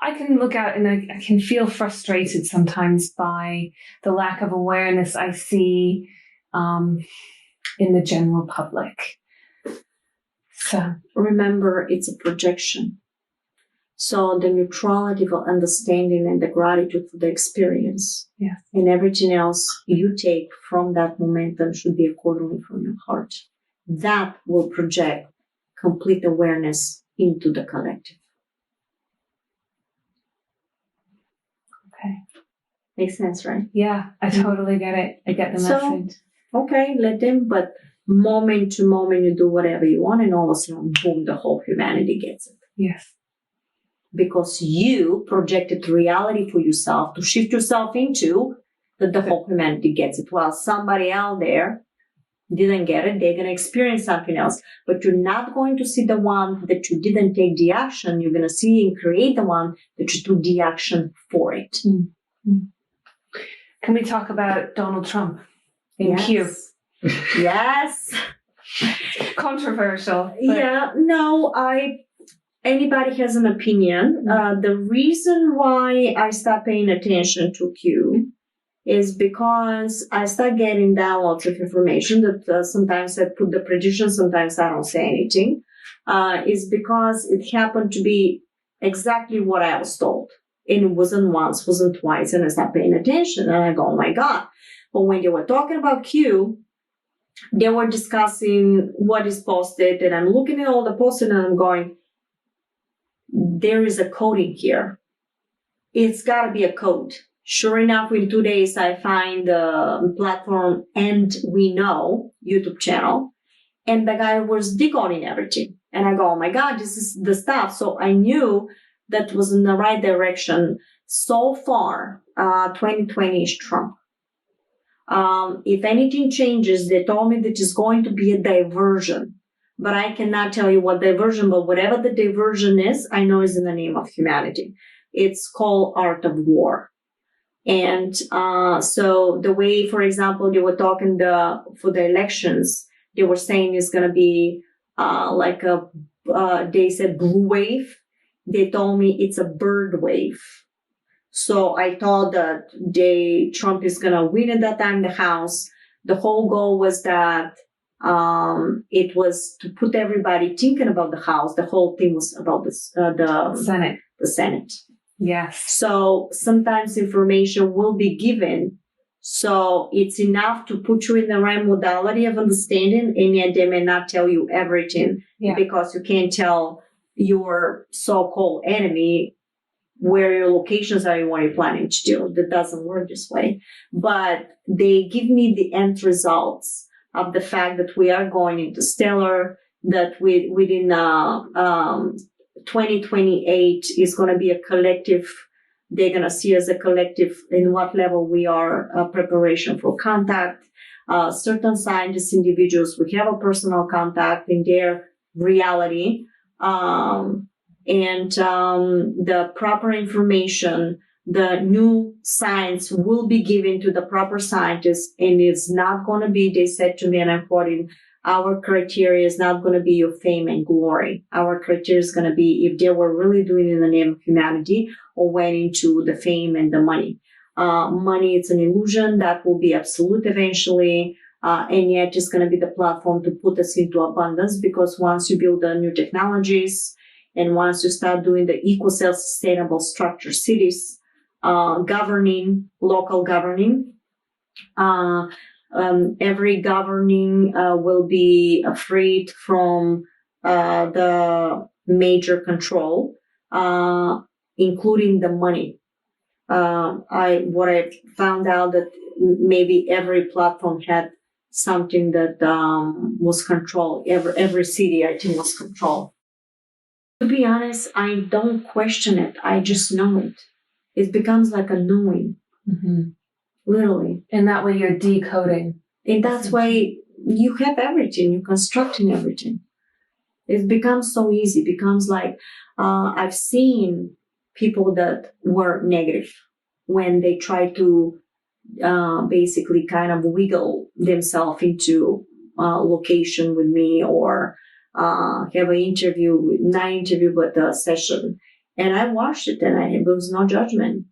I can look out and I can feel frustrated sometimes by the lack of awareness I see in the general public. So remember, it's a projection. So the neutrality of understanding and the gratitude for the experience, yes, and everything else you take from that momentum should be accordingly from your heart. That will project complete awareness into the collective. Okay. Makes sense, right? Yeah, I totally get it. I get the message. Okay, let them, but moment to moment you do whatever you want, and all of a sudden, boom, the whole humanity gets it. Yes. Because you projected reality for yourself to shift yourself into, that the whole humanity gets it. While somebody out there didn't get it, they're going to experience something else. But you're not going to see the one that you didn't take the action. You're going to see and create the one that you took the action for it. Mm-hmm. Can we talk about Donald Trump in Q? Yes. Controversial. Yeah, no, anybody has an opinion. The reason why I stopped paying attention to Q is because I start getting downloads of information that sometimes I put the prediction, sometimes I don't say anything. Is because it happened to be exactly what I was told. And it wasn't once, wasn't twice, and I stopped paying attention. And I go, oh my God. But when they were talking about Q, they were discussing what is posted, and I'm looking at all the posts and I'm going, there is a coding here. It's got to be a code. Sure enough, in 2 days, I find the platform And We Know YouTube channel, and the guy was decoding everything. And I go, oh my God, this is the stuff. So I knew that was in the right direction. So far, 2020 is Trump. If anything changes, they told me that it's going to be a diversion. But I cannot tell you what diversion, but whatever the diversion is, I know is in the name of humanity. It's called Art of War. And so the way, for example, they were talking for the elections, they were saying it's going to be like they said blue wave. They told me it's a bird wave. So I thought that Trump is going to win at that time the House. The whole goal was that it was to put everybody thinking about the House. The whole thing was about the Senate. The Senate. Yes. So sometimes information will be given. So it's enough to put you in the right modality of understanding, and yet they may not tell you everything because you can't tell your so-called enemy where your locations are and what you're planning to do. That doesn't work this way. But they give me the end results of the fact that we are going into stellar, that within 2028 is going to be a collective. They're going to see as a collective in what level we are, preparation for contact. Certain scientists, individuals, we have a personal contact in their reality. And the proper information, the new science will be given to the proper scientists, and it's not going to be, they said to me, and I'm quoting, our criteria is not going to be your fame and glory. Our criteria is going to be if they were really doing it in the name of humanity or went into the fame and the money. Money, it's an illusion that will be absolute eventually. And yet it's going to be the platform to put us into abundance, because once you build the new technologies, and once you start doing the eco self-sustainable structure, cities, governing, local governing, every governing will be freed from the major control, including the money. What I found out that maybe every platform had something that was controlled. Every city, I think, was controlled. To be honest, I don't question it. I just know it. It becomes like a knowing, literally. And that way you're decoding. And that's why you have everything. You're constructing everything. It becomes so easy. It becomes like, I've seen people that were negative when they try to basically kind of wiggle themselves into location with me or have an interview, not interview, but a session. And I watched it and there was no judgment.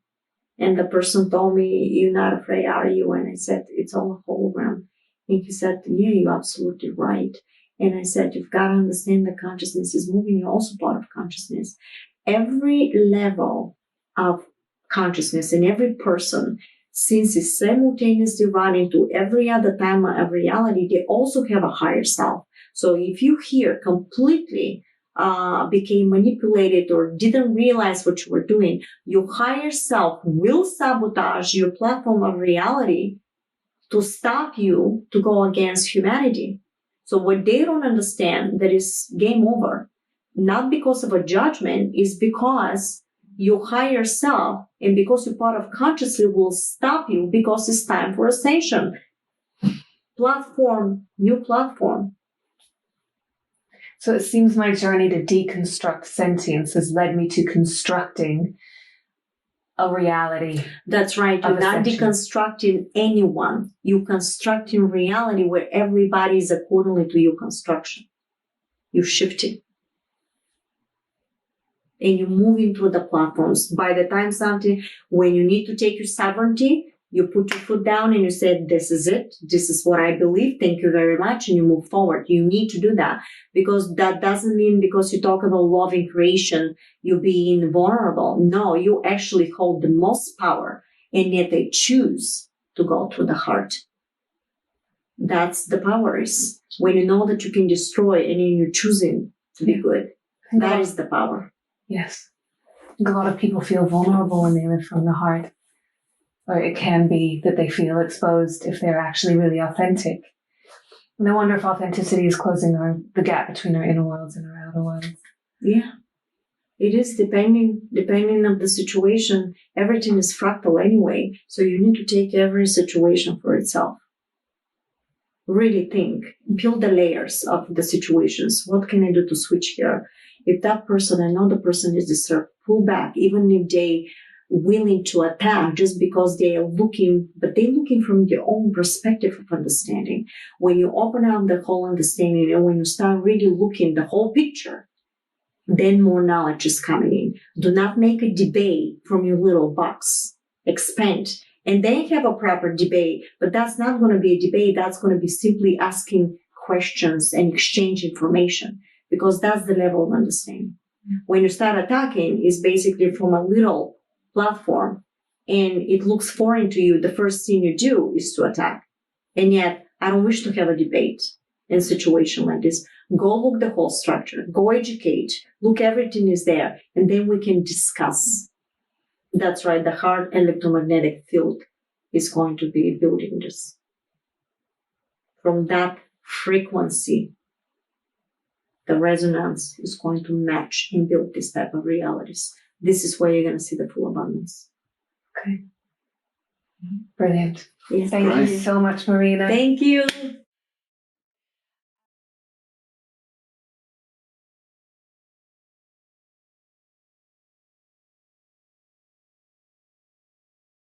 And the person told me, "You're not afraid, are you?" And I said, "It's all a hologram." And he said, "Yeah, you're absolutely right." And I said, "You've got to understand that consciousness is moving. You're also part of consciousness." Every level of consciousness in every person, since it's simultaneously running to every other time of reality, they also have a higher self. So if you here completely became manipulated or didn't realize what you were doing, your higher self will sabotage your platform of reality to stop you to go against humanity. So what they don't understand, that is game over, not because of a judgment, is because your higher self and because you're part of consciously will stop you because it's time for ascension. Platform, new platform. So it seems my journey to deconstruct sentience has led me to constructing a reality. That's right. You're not deconstructing anyone. You're constructing reality where everybody is accordingly to your construction. You're shifting. And you're moving through the platforms. By the time when you need to take your sovereignty, you put your foot down and you say, "This is it. This is what I believe. Thank you very much." And you move forward. You need to do that because that doesn't mean because you talk about love and creation, you're being vulnerable. No, you actually hold the most power and yet they choose to go through the heart. That's the power is when you know that you can destroy and then you're choosing to be good. That is the power. Yes. I think a lot of people feel vulnerable when they live from the heart. Or it can be that they feel exposed if they're actually really authentic. No wonder if authenticity is closing the gap between our inner worlds and our outer worlds. Yeah. It is depending on the situation. Everything is fractal anyway. So you need to take every situation for itself. Really think. Peel the layers of the situations. What can I do to switch here? If that person, I know the person is disturbed, pull back, even if they willing to attack just because they are looking, but they're looking from their own perspective of understanding. When you open up the whole understanding and when you start really looking the whole picture, then more knowledge is coming in. Do not make a debate from your little box. Expand. And then have a proper debate, but that's not going to be a debate. That's going to be simply asking questions and exchange information because that's the level of understanding. When you start attacking, it's basically from a little platform and it looks foreign to you. The first thing you do is to attack. And yet, I don't wish to have a debate in a situation like this. Go look the whole structure. Go educate. Look, everything is there. And then we can discuss. That's right. The hard electromagnetic field is going to be building this. From that frequency, the resonance is going to match and build this type of realities. This is where you're going to see the full abundance. Okay. Brilliant. Yes, Thank you so much, Marina. Thank you.